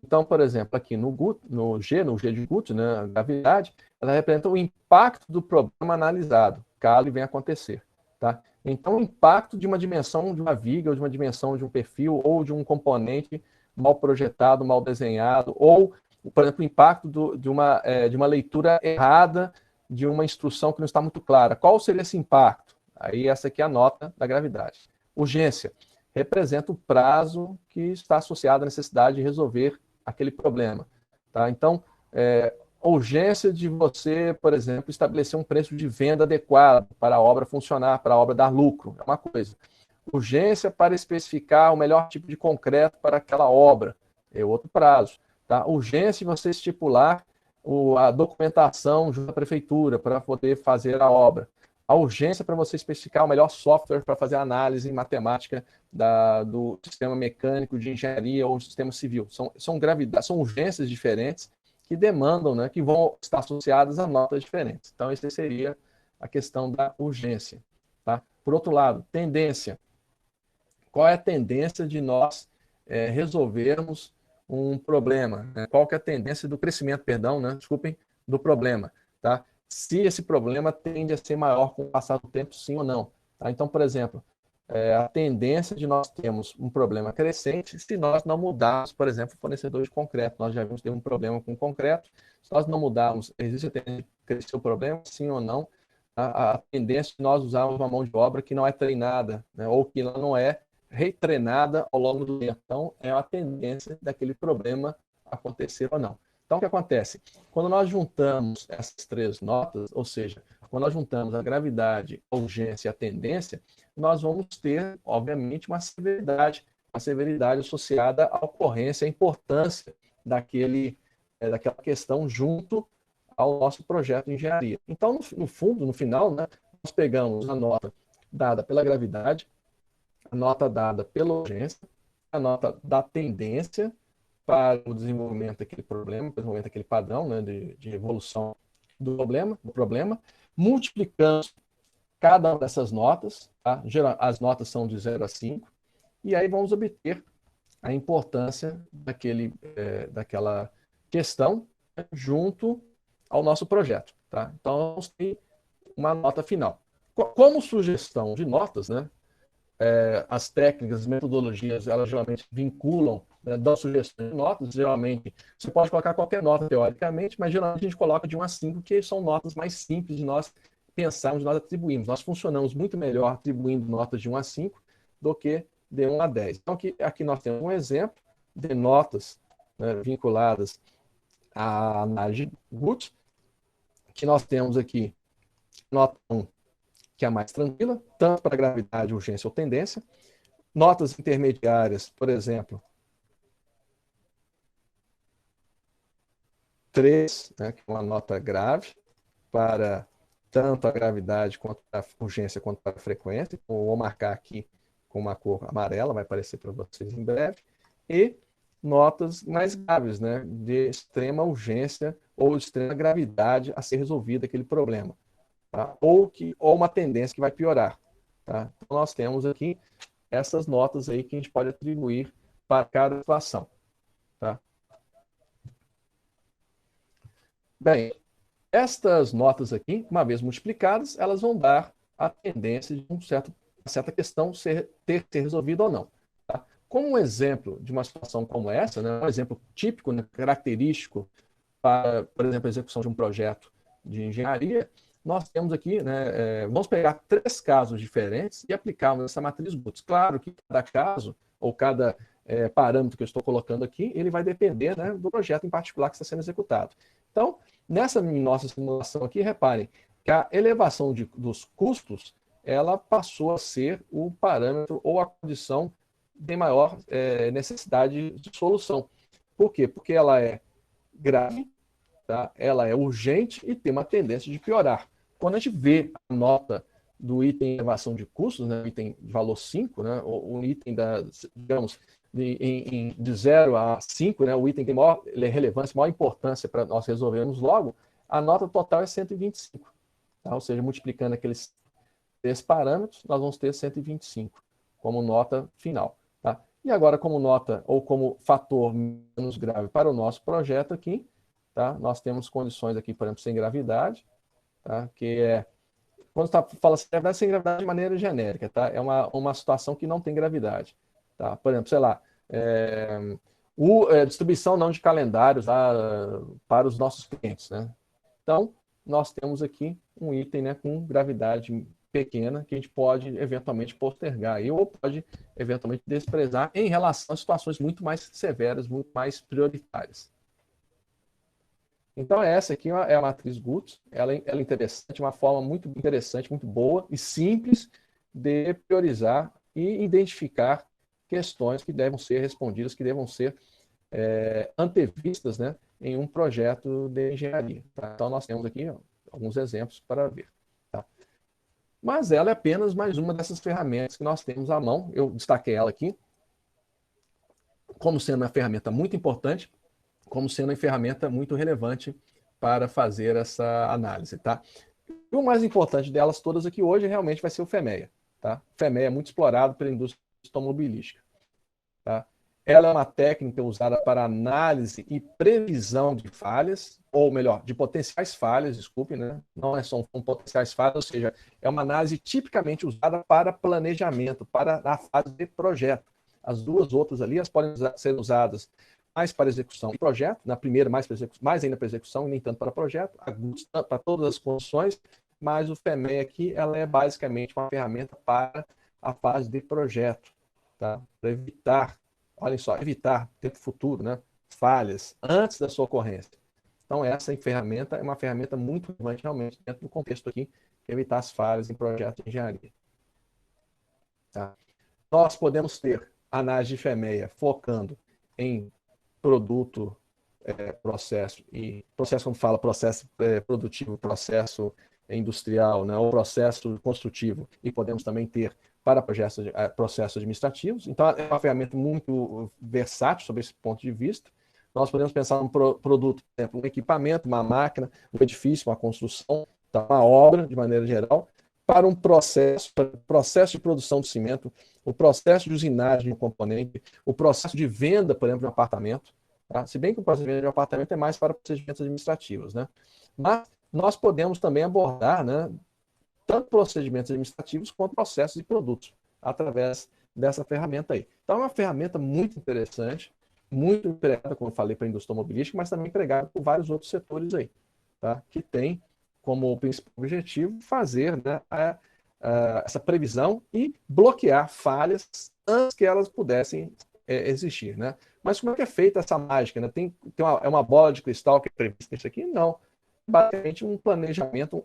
Então, por exemplo, aqui no G de GUT, né, a gravidade, ela representa o impacto do problema analisado, caso ele venha acontecer. Tá? Então, o impacto de uma dimensão de uma viga, ou de uma dimensão de um perfil, ou de um componente mal projetado, mal desenhado, ou, por exemplo, o impacto de uma leitura errada de uma instrução que não está muito clara. Qual seria esse impacto? Aí essa aqui é a nota da gravidade. Urgência representa o prazo que está associado à necessidade de resolver aquele problema. Tá? Então, a urgência de você, por exemplo, estabelecer um preço de venda adequado para a obra funcionar, para a obra dar lucro, é uma coisa. Urgência para especificar o melhor tipo de concreto para aquela obra, é outro prazo. Tá? Urgência de você estipular a documentação junto à prefeitura para poder fazer a obra. A urgência para você especificar o melhor software para fazer a análise matemática do sistema mecânico de engenharia ou sistema civil. São urgências diferentes que demandam, né, que vão estar associadas a notas diferentes. Então, essa seria a questão da urgência. Tá? Por outro lado, tendência. Qual é a tendência de nós resolvermos um problema? Né? Qual que é a tendência do crescimento, perdão, né? Desculpem, do problema, tá? Se esse problema tende a ser maior com o passar do tempo, sim ou não. Tá? Então, por exemplo, a tendência de nós termos um problema crescente se nós não mudarmos, por exemplo, o fornecedor de concreto. Nós já vimos ter um problema com concreto. Se nós não mudarmos, existe a tendência de crescer o problema, sim ou não. A tendência de nós usarmos uma mão de obra que não é treinada, né, ou que não é retreinada ao longo do tempo. Então, é a tendência daquele problema acontecer ou não. Então, o que acontece? Quando nós juntamos essas três notas, ou seja, quando nós juntamos a gravidade, a urgência e a tendência, nós vamos ter, obviamente, uma severidade associada à ocorrência, à importância daquela questão junto ao nosso projeto de engenharia. Então, no fundo, no final, né, nós pegamos a nota dada pela gravidade, a nota dada pela urgência, a nota da tendência para o desenvolvimento daquele problema, desenvolvimento daquele padrão, né, de evolução do problema, multiplicamos cada uma dessas notas, tá? As notas são de 0 a 5, e aí vamos obter a importância daquela questão junto ao nosso projeto. Tá? Então, vamos ter uma nota final. Como sugestão de notas, né, as técnicas, as metodologias, elas geralmente vinculam, né, dão sugestões de notas. Geralmente, você pode colocar qualquer nota teoricamente, mas geralmente a gente coloca de 1 a 5, que são notas mais simples de nós pensarmos, de nós atribuirmos. Nós funcionamos muito melhor atribuindo notas de 1 a 5 do que de 1 a 10. Então, aqui nós temos um exemplo de notas, né, vinculadas à análise Guth, que nós temos aqui nota 1, que é a mais tranquila, tanto para gravidade, urgência ou tendência. Notas intermediárias, por exemplo, 3, né, que é uma nota grave, para tanto a gravidade, quanto a urgência, quanto a frequência. Então, vou marcar aqui com uma cor amarela, vai aparecer para vocês em breve. E notas mais graves, né, de extrema urgência ou extrema gravidade a ser resolvido aquele problema. Tá? Ou uma tendência que vai piorar. Tá? Então, nós temos aqui essas notas aí que a gente pode atribuir para cada situação. Tá? Bem, estas notas aqui, uma vez multiplicadas, elas vão dar a tendência de uma certa questão ter que ser resolvida ou não. Tá? Como um exemplo de uma situação como essa, né, um exemplo típico, né, característico para, por exemplo, a execução de um projeto de engenharia, nós temos aqui, né, vamos pegar 3 casos diferentes e aplicarmos essa matriz Guth. Claro que cada caso, ou cada parâmetro que eu estou colocando aqui, ele vai depender, né, do projeto em particular que está sendo executado. Então, nessa nossa simulação aqui, reparem que a elevação dos custos, ela passou a ser o parâmetro ou a condição de maior necessidade de solução. Por quê? Porque ela é grave, tá? Ela é urgente e tem uma tendência de piorar. Quando a gente vê a nota do item elevação de custos, né, item de valor 5, né, o item digamos, de 0 a 5, né, o item que tem maior relevância, maior importância para nós resolvermos logo, a nota total é 125. Tá? Ou seja, multiplicando aqueles 3 parâmetros, nós vamos ter 125 como nota final. Tá? E agora, como nota ou como fator menos grave para o nosso projeto aqui, tá? Nós temos condições aqui, por exemplo, sem gravidade, tá? Que é, quando você fala sem gravidade, sem gravidade de maneira genérica, tá? É uma situação que não tem gravidade. Tá? Por exemplo, sei lá, distribuição não de calendários para os nossos clientes. Né? Então, nós temos aqui um item, né, com gravidade pequena que a gente pode eventualmente postergar aí, ou pode eventualmente desprezar em relação a situações muito mais severas, muito mais prioritárias. Então, essa aqui é a matriz Guth. Ela é interessante, uma forma muito interessante, muito boa e simples de priorizar e identificar questões que devem ser respondidas, que devem ser antevistas, né, em um projeto de engenharia. Tá? Então, nós temos aqui alguns exemplos para ver. Tá? Mas ela é apenas mais uma dessas ferramentas que nós temos à mão. Eu destaquei ela aqui como sendo uma ferramenta muito importante, como sendo uma ferramenta muito relevante para fazer essa análise. Tá? E o mais importante delas todas aqui hoje realmente vai ser o FEMEA. Tá? O FEMEA é muito explorado pela indústria automobilística. Tá? Ela é uma técnica usada para análise e previsão de falhas, ou melhor, de potenciais falhas, desculpe, né? Não são potenciais falhas, ou seja, é uma análise tipicamente usada para planejamento, para a fase de projeto. As duas outras ali, elas podem ser usadas mais para execução e projeto, na primeira mais ainda para execução e nem tanto para projeto, para todas as condições, mas o FEMEI aqui, ela é basicamente uma ferramenta para a fase de projeto, tá? Para evitar, olhem só, evitar tempo futuro, né? Falhas antes da sua ocorrência. Então, essa ferramenta é uma ferramenta muito relevante realmente dentro do contexto aqui, que é evitar as falhas em projetos de engenharia. Tá? Nós podemos ter análise de FEMEA focando em produto, processo, e processo, quando fala processo produtivo, processo industrial, né, ou processo construtivo, e podemos também ter para processos administrativos. Então, é uma ferramenta muito versátil sobre esse ponto de vista. Nós podemos pensar num produto, por exemplo, um equipamento, uma máquina, um edifício, uma construção, uma obra, de maneira geral, para um processo de produção de cimento, o processo de usinagem de um componente, o processo de venda, por exemplo, de um apartamento. Tá? Se bem que o processo de venda de um apartamento é mais para procedimentos administrativos, né? Mas nós podemos também abordar, né, tanto procedimentos administrativos quanto processos e produtos, através dessa ferramenta aí. Então, é uma ferramenta muito interessante, muito empregada, como eu falei, para a indústria automobilística, mas também empregada por vários outros setores aí, tá? Que tem como principal objetivo fazer, né, essa previsão e bloquear falhas antes que elas pudessem existir, né? Mas como é que é feita essa mágica, né? É uma bola de cristal que é prevista isso aqui? Não. Basicamente um planejamento,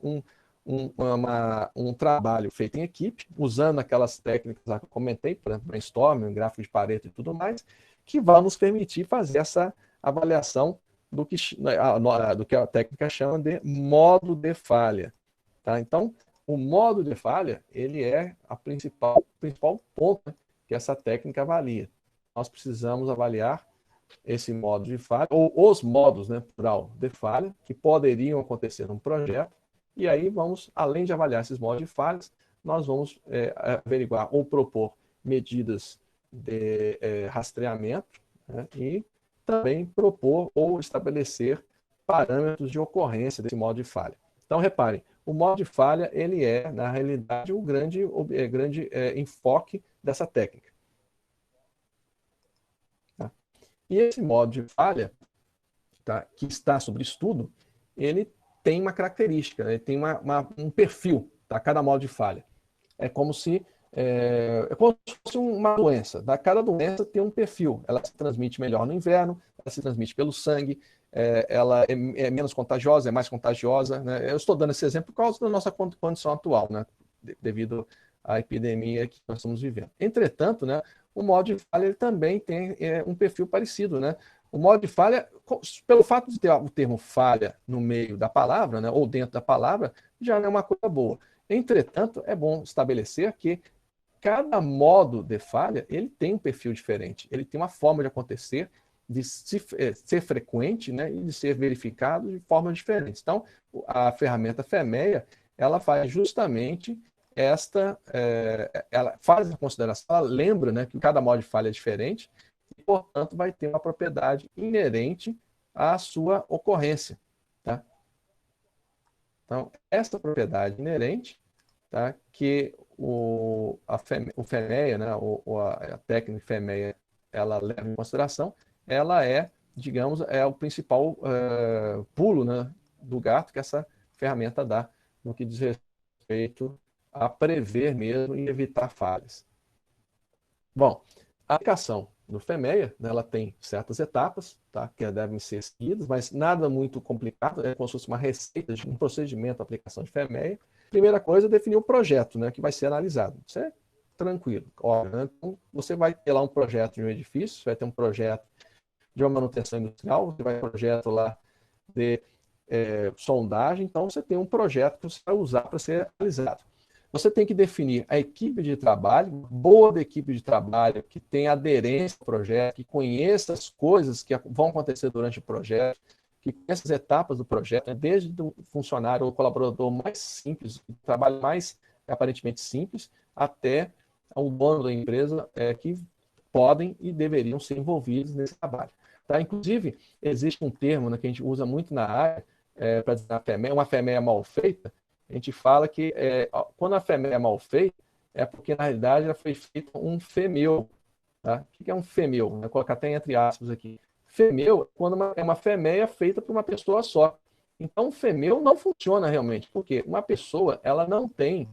um trabalho feito em equipe, usando aquelas técnicas que eu comentei, por exemplo, brainstorming, gráfico de Pareto e tudo mais, que vai nos permitir fazer essa avaliação do que a técnica chama de modo de falha. Tá? Então, o modo de falha, ele é o principal ponto, né, que essa técnica avalia. Nós precisamos avaliar esse modo de falha, ou os modos, né, plural, de falha, que poderiam acontecer num projeto, e aí vamos, além de avaliar esses modos de falhas, nós vamos averiguar ou propor medidas de rastreamento, né, e também propor ou estabelecer parâmetros de ocorrência desse modo de falha. Então, reparem, o modo de falha, ele é, na realidade, o grande enfoque dessa técnica. Tá? E esse modo de falha, tá, que está sob estudo, ele tem uma característica, ele tem um perfil, tá? Cada modo de falha. É como se fosse uma doença. Tá? Cada doença tem um perfil. Ela se transmite melhor no inverno, ela se transmite pelo sangue, ela é menos contagiosa, é mais contagiosa. Né? Eu estou dando esse exemplo por causa da nossa condição atual, né? Devido à epidemia que nós estamos vivendo. Entretanto, né, o modo de falha ele também tem um perfil parecido. Né? O modo de falha, pelo fato de ter o termo falha no meio da palavra, né, ou dentro da palavra, já não é uma coisa boa. Entretanto, é bom estabelecer que cada modo de falha ele tem um perfil diferente, ele tem uma forma de acontecer, de ser frequente, né, e de ser verificado de formas diferentes. Então, a ferramenta FEMEA, ela faz justamente ela faz a consideração, ela lembra, né, que cada modo de falha é diferente e, portanto, vai ter uma propriedade inerente à sua ocorrência. Tá? Então, essa propriedade inerente, tá, que o FEMEA, né, a técnica FEMEA, ela leva em consideração, ela digamos, o principal pulo, né, do gato que essa ferramenta dá no que diz respeito a prever mesmo e evitar falhas. Bom, a aplicação do FEMEA, né, ela tem certas etapas, tá, que devem ser seguidas, mas nada muito complicado, é como se fosse uma receita de um procedimento de aplicação de FEMEA. Primeira coisa é definir o projeto, né, que vai ser analisado. Isso é tranquilo. Óbvio, né? Então, você vai ter lá um projeto de um edifício, você vai ter um projeto de uma manutenção industrial, você vai ter um projeto lá de sondagem, então você tem um projeto que você vai usar para ser analisado. Você tem que definir a equipe de trabalho, boa da equipe de trabalho, que tenha aderência ao projeto, que conheça as coisas que vão acontecer durante o projeto, que conheça as etapas do projeto, né? Desde o funcionário ou colaborador mais simples, o trabalho mais aparentemente simples, até o dono da empresa que podem e deveriam ser envolvidos nesse trabalho. Tá? Inclusive, existe um termo, né, que a gente usa muito na área, para dizer uma FEMEA mal feita. A gente fala que quando a FEMEA é mal feita, é porque, na realidade, ela foi feita um FEMEU. Tá? O que é um FEMEU? Vou colocar até entre aspas aqui. FEMEU é quando é uma FEMEA feita por uma pessoa só. Então, o FEMEU não funciona realmente, porque uma pessoa ela não tem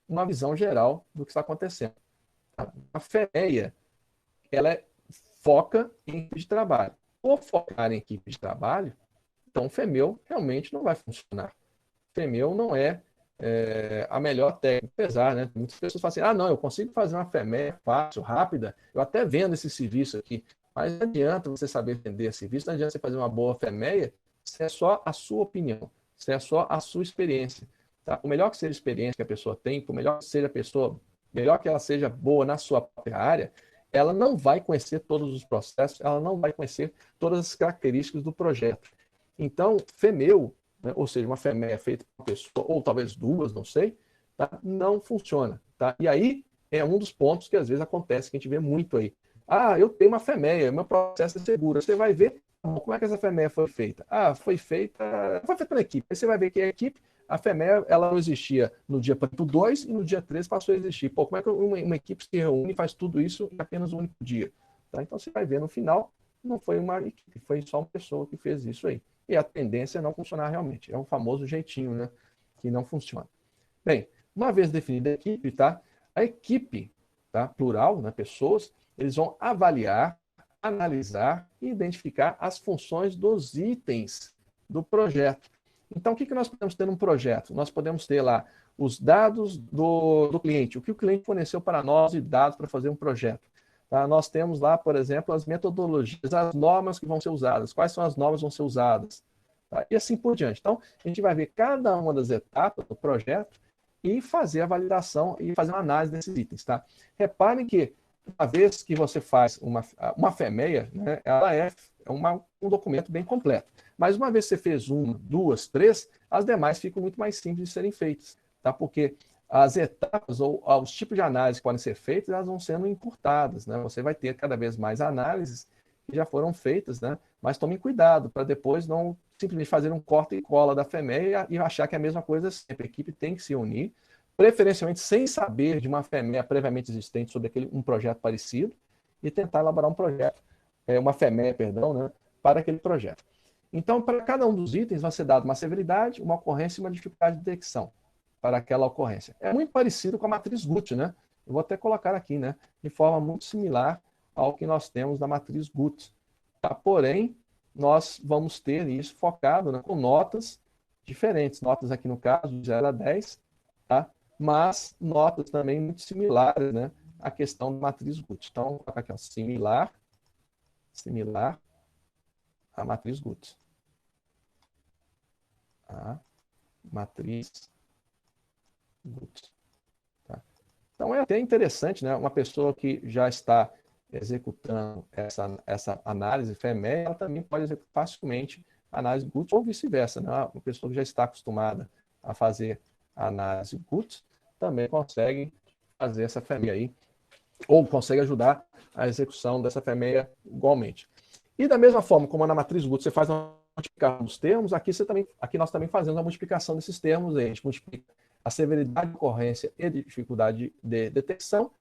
uma visão geral do que está acontecendo. A FEMEA, ela foca em equipe de trabalho. Por focar em equipe de trabalho, então o FEMEU realmente não vai funcionar. O FEMEU não é a melhor técnica, apesar, né? Muitas pessoas falam assim, não, eu consigo fazer uma FEMEA fácil, rápida, eu até vendo esse serviço aqui, mas não adianta você saber vender esse serviço, não adianta você fazer uma boa FEMEA, se é só a sua opinião, se é só a sua experiência. Tá? O melhor que seja a experiência que a pessoa tem, por melhor que seja a pessoa, melhor que ela seja boa na sua própria área, ela não vai conhecer todos os processos, ela não vai conhecer todas as características do projeto. Então, FEMEU, né, ou seja, uma FEMEA feita por uma pessoa, ou talvez duas, não sei, tá? Não funciona. Tá? E aí é um dos pontos que às vezes acontece, que a gente vê muito aí. Eu tenho uma FEMEA, meu processo é seguro. Você vai ver como é que essa FEMEA foi feita. Foi feita na equipe. Aí você vai ver que a equipe, a FEMEA, ela não existia no dia 2 e no dia 3 passou a existir. Como é que uma equipe se reúne e faz tudo isso em apenas um único dia? Tá? Então você vai ver no final, não foi uma equipe, foi só uma pessoa que fez isso aí. E a tendência é não funcionar realmente. É um famoso jeitinho, né? Que não funciona. Bem, uma vez definida a equipe, tá? A equipe, tá? Plural, né? Pessoas, eles vão avaliar, analisar e identificar as funções dos itens do projeto. Então, o que nós podemos ter num projeto? Nós podemos ter lá os dados do cliente, o que o cliente forneceu para nós de dados para fazer um projeto. Tá? Nós temos lá, por exemplo, as metodologias, as normas que vão ser usadas, quais são as normas que vão ser usadas, tá? E assim por diante. Então, a gente vai ver cada uma das etapas do projeto e fazer a validação e fazer uma análise desses itens. Tá? Reparem que, uma vez que você faz uma FEMEA, né, ela é um documento bem completo. Mas uma vez que você fez 1, 2, 3, as demais ficam muito mais simples de serem feitas. Tá? Porque as etapas ou os tipos de análise que podem ser feitas, elas vão sendo encurtadas, né? Você vai ter cada vez mais análises que já foram feitas, né? Mas tome cuidado para depois não simplesmente fazer um corta e cola da FEMEA e achar que é a mesma coisa sempre. A equipe tem que se unir, preferencialmente sem saber de uma FEMEA previamente existente sobre um projeto parecido e tentar elaborar uma FEMEA, né? Para aquele projeto. Então, para cada um dos itens vai ser dado uma severidade, uma ocorrência e uma dificuldade de detecção para aquela ocorrência. É muito parecido com a matriz Guth, né? Eu vou até colocar aqui, né? De forma muito similar ao que nós temos na matriz Guth. Tá? Porém, nós vamos ter isso focado, né, com notas diferentes. Notas aqui no caso de 0 a 10, tá? Mas notas também muito similares, né? À questão da matriz Guth. Então, vou colocar aqui, ó, similar à matriz Guth. A matriz Guth. Tá? Então é até interessante, né? Uma pessoa que já está executando essa análise FEMEA, ela também pode executar facilmente a análise Guth ou vice-versa, né? Uma pessoa que já está acostumada a fazer a análise Guth também consegue fazer essa FEMEA aí, ou consegue ajudar a execução dessa FEMEA igualmente. E da mesma forma como na matriz Guth você faz uma multiplicação dos termos, aqui nós também fazemos a multiplicação desses termos, a gente multiplica a severidade de ocorrência e dificuldade de detecção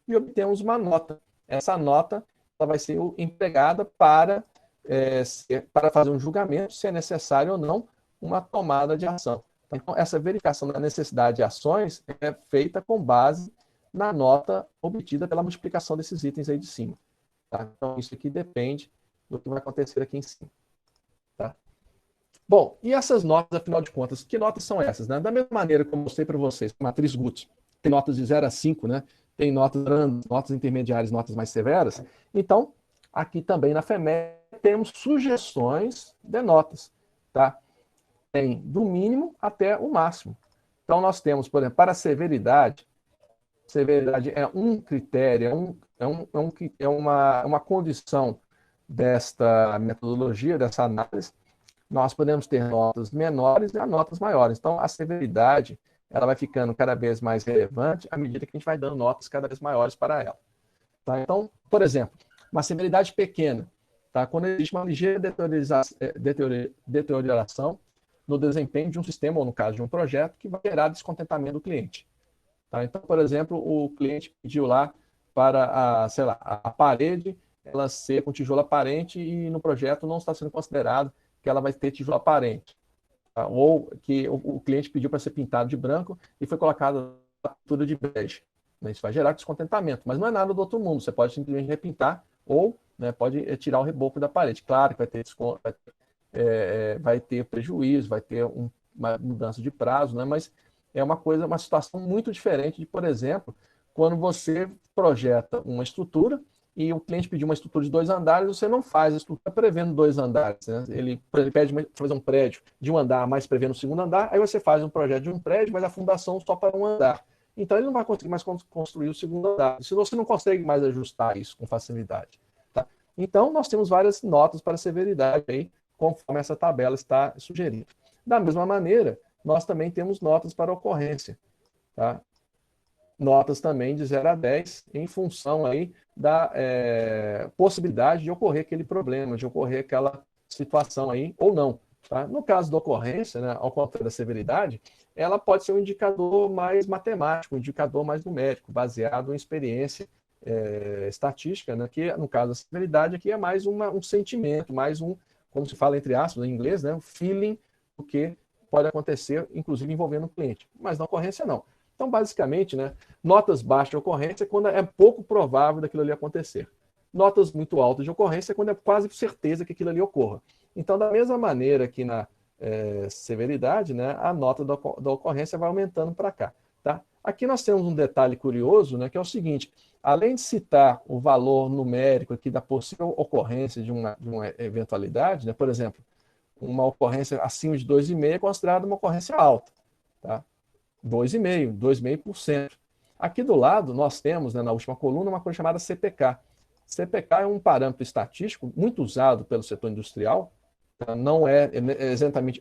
e obtemos uma nota. Essa nota ela vai ser empregada para fazer um julgamento se é necessário ou não uma tomada de ação. Então, essa verificação da necessidade de ações é feita com base na nota obtida pela multiplicação desses itens aí de cima. Tá? Então, isso aqui depende do que vai acontecer aqui em cima. Tá? Bom, e essas notas, afinal de contas, que notas são essas? Né? Da mesma maneira que eu mostrei para vocês, a matriz Guth tem notas de 0 a 5, né? Tem notas intermediárias, notas mais severas. Então, aqui também na FEMEA temos sugestões de notas. Tá? Tem do mínimo até o máximo. Então, nós temos, por exemplo, para a severidade é um critério, é uma condição desta metodologia, dessa análise. Nós podemos ter notas menores e notas maiores. Então, a severidade ela vai ficando cada vez mais relevante à medida que a gente vai dando notas cada vez maiores para ela. Tá? Então, por exemplo, uma severidade pequena, tá? Quando existe uma ligeira deterioração no desempenho de um sistema, ou no caso de um projeto, que vai gerar descontentamento do cliente. Tá? Então, por exemplo, o cliente pediu lá para sei lá, a parede ela ser com tijolo aparente e no projeto não está sendo considerado que ela vai ter tijolo aparente. Tá? Ou que o cliente pediu para ser pintado de branco e foi colocado a pintura de bege. Isso vai gerar descontentamento, mas não é nada do outro mundo. Você pode simplesmente repintar ou, né, pode tirar o reboco da parede. Claro que vai ter desconto, vai ter prejuízo, vai ter uma mudança de prazo, né? Mas é uma situação muito diferente de, por exemplo, quando você projeta uma estrutura e o cliente pediu uma estrutura de 2 andares, você não faz a estrutura prevendo 2 andares. Né? Ele pede para fazer um prédio de 1 andar, mas prevendo o 2º andar, aí você faz um projeto de um prédio, mas a fundação só para 1 andar. Então ele não vai conseguir mais construir o 2º andar. Se você não consegue mais ajustar isso com facilidade. Tá? Então nós temos várias notas para severidade aí, conforme essa tabela está sugerindo. Da mesma maneira, nós também temos notas para ocorrência. Tá? Notas também de 0 a 10, em função aí da possibilidade de ocorrer aquele problema, de ocorrer aquela situação aí, ou não. Tá? No caso da ocorrência, né, ao contrário da severidade, ela pode ser um indicador mais matemático, um indicador mais numérico, baseado em experiência estatística, né, que no caso da severidade aqui é mais um sentimento, mais como se fala entre aspas em inglês, né, um feeling do que pode acontecer, inclusive envolvendo o cliente. Mas na ocorrência não. Então, basicamente, né, notas baixas de ocorrência é quando é pouco provável daquilo ali acontecer. Notas muito altas de ocorrência é quando é quase certeza que aquilo ali ocorra. Então, da mesma maneira que na severidade, né, a nota da ocorrência vai aumentando para cá. Tá? Aqui nós temos um detalhe curioso, né, que é o seguinte: além de citar o valor numérico aqui da possível ocorrência de uma eventualidade, né, por exemplo, uma ocorrência acima de 2,5 é considerada uma ocorrência alta. Tá? 2,5%, 2,5%. Aqui do lado, nós temos, né, na última coluna, uma coisa chamada CPK. CPK é um parâmetro estatístico muito usado pelo setor industrial. Tá? Não é exatamente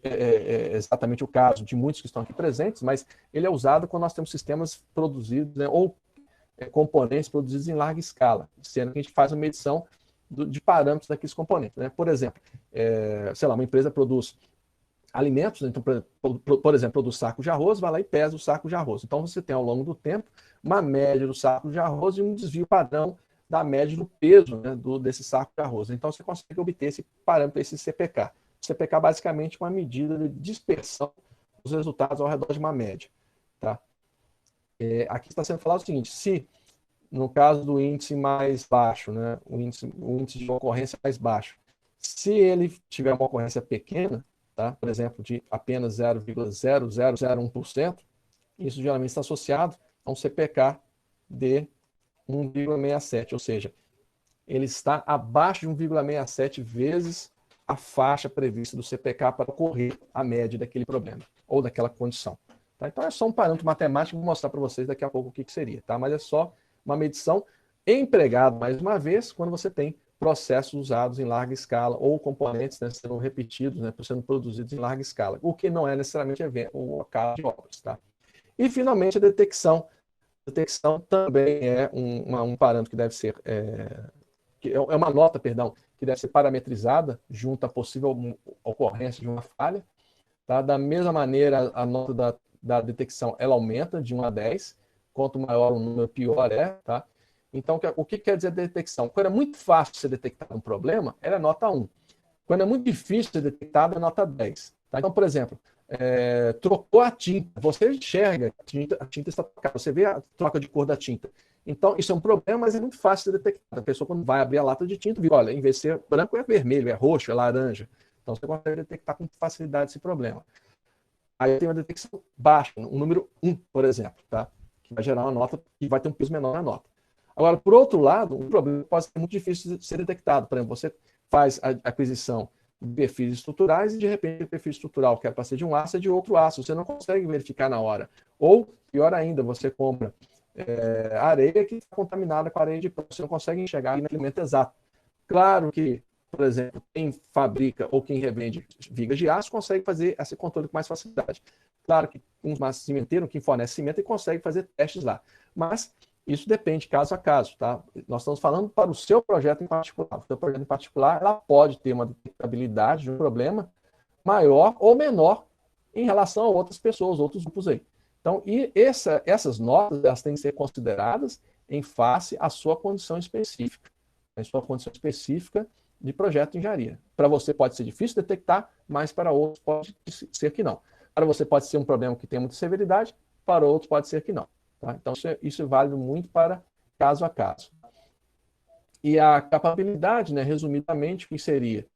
o caso de muitos que estão aqui presentes, mas ele é usado quando nós temos sistemas produzidos, né, ou componentes produzidos em larga escala, sendo que a gente faz uma medição de parâmetros daqueles componentes. Né? Por exemplo, sei lá, uma empresa produz alimentos, então, por exemplo, produz saco de arroz, vai lá e pesa o saco de arroz. Então, você tem, ao longo do tempo, uma média do saco de arroz e um desvio padrão da média do peso, né, desse saco de arroz. Então, você consegue obter esse parâmetro, esse CPK. O CPK, basicamente, é uma medida de dispersão dos resultados ao redor de uma média. Tá? Aqui está sendo falado o seguinte: se, no caso do índice mais baixo, né, o índice de ocorrência mais baixo, se ele tiver uma ocorrência pequena, tá? Por exemplo, de apenas 0,0001%, isso geralmente está associado a um CPK de 1,67, ou seja, ele está abaixo de 1,67 vezes a faixa prevista do CPK para ocorrer a média daquele problema ou daquela condição. Tá? Então é só um parâmetro matemático, vou mostrar para vocês daqui a pouco o que seria, tá? Mas é só uma medição empregada, mais uma vez, quando você tem processos usados em larga escala ou componentes, né, sendo repetidos, né, sendo produzidos em larga escala, o que não é necessariamente o caso de obras. Tá? E, finalmente, a detecção. A detecção também é um parâmetro que deve ser, uma nota, perdão, que deve ser parametrizada junto à possível ocorrência de uma falha. Tá? Da mesma maneira, a nota da detecção ela aumenta de 1 a 10, quanto maior o número, pior é. Tá? Então, o que quer dizer detecção? Quando é muito fácil de ser detectado um problema, ela é nota 1. Quando é muito difícil de ser detectado, é nota 10. Tá? Então, por exemplo, trocou a tinta, você enxerga, a tinta está trocada, você vê a troca de cor da tinta. Então, isso é um problema, mas é muito fácil de detectar. A pessoa, quando vai abrir a lata de tinta, vê, olha, em vez de ser branco, é vermelho, é roxo, é laranja. Então, você consegue detectar com facilidade esse problema. Aí tem uma detecção baixa, um número 1, por exemplo, tá? Que vai gerar uma nota que vai ter um peso menor na nota. Agora, por outro lado, um problema pode ser muito difícil de ser detectado. Por exemplo, você faz a aquisição de perfis estruturais e, de repente, o perfil estrutural que era para ser de um aço é de outro aço. Você não consegue verificar na hora. Ou, pior ainda, você compra areia que está contaminada com areia de pão. Você não consegue enxergar no elemento exato. Claro que, por exemplo, quem fabrica ou quem revende vigas de aço consegue fazer esse controle com mais facilidade. Claro que um cimenteiro que fornece cimento ele consegue fazer testes lá. Mas Isso depende caso a caso, tá? Nós estamos falando para o seu projeto em particular. O seu projeto em particular, ela pode ter uma detectabilidade de um problema maior ou menor em relação a outras pessoas, outros grupos aí. Então, essas notas, elas têm que ser consideradas em face à sua condição específica, em sua condição específica de projeto de engenharia. Para você pode ser difícil detectar, mas para outros pode ser que não. Para você pode ser um problema que tem muita severidade, para outros pode ser que não. Tá? Então, isso é válido muito para caso a caso. E a capabilidade, né, resumidamente, o que seria?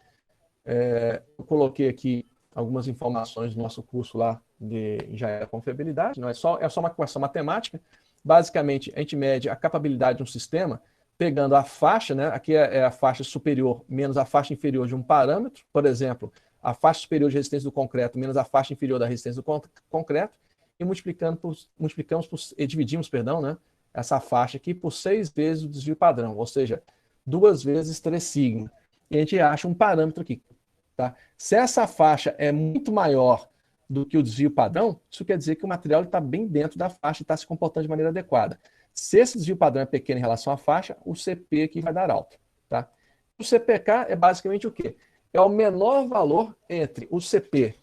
Eu coloquei aqui algumas informações do nosso curso lá de engenharia com confiabilidade, não é só uma equação matemática. Basicamente, a gente mede a capabilidade de um sistema pegando a faixa, né? Aqui é a faixa superior menos a faixa inferior de um parâmetro, por exemplo, a faixa superior de resistência do concreto menos a faixa inferior da resistência do concreto, e dividimos, né, essa faixa aqui por 6 vezes o desvio padrão, ou seja, 2 vezes 3 sigma. E a gente acha um parâmetro aqui. Tá? Se essa faixa é muito maior do que o desvio padrão, isso quer dizer que o material está bem dentro da faixa e está se comportando de maneira adequada. Se esse desvio padrão é pequeno em relação à faixa, o CP aqui vai dar alto. Tá? O CPK é basicamente o quê? É o menor valor entre o CP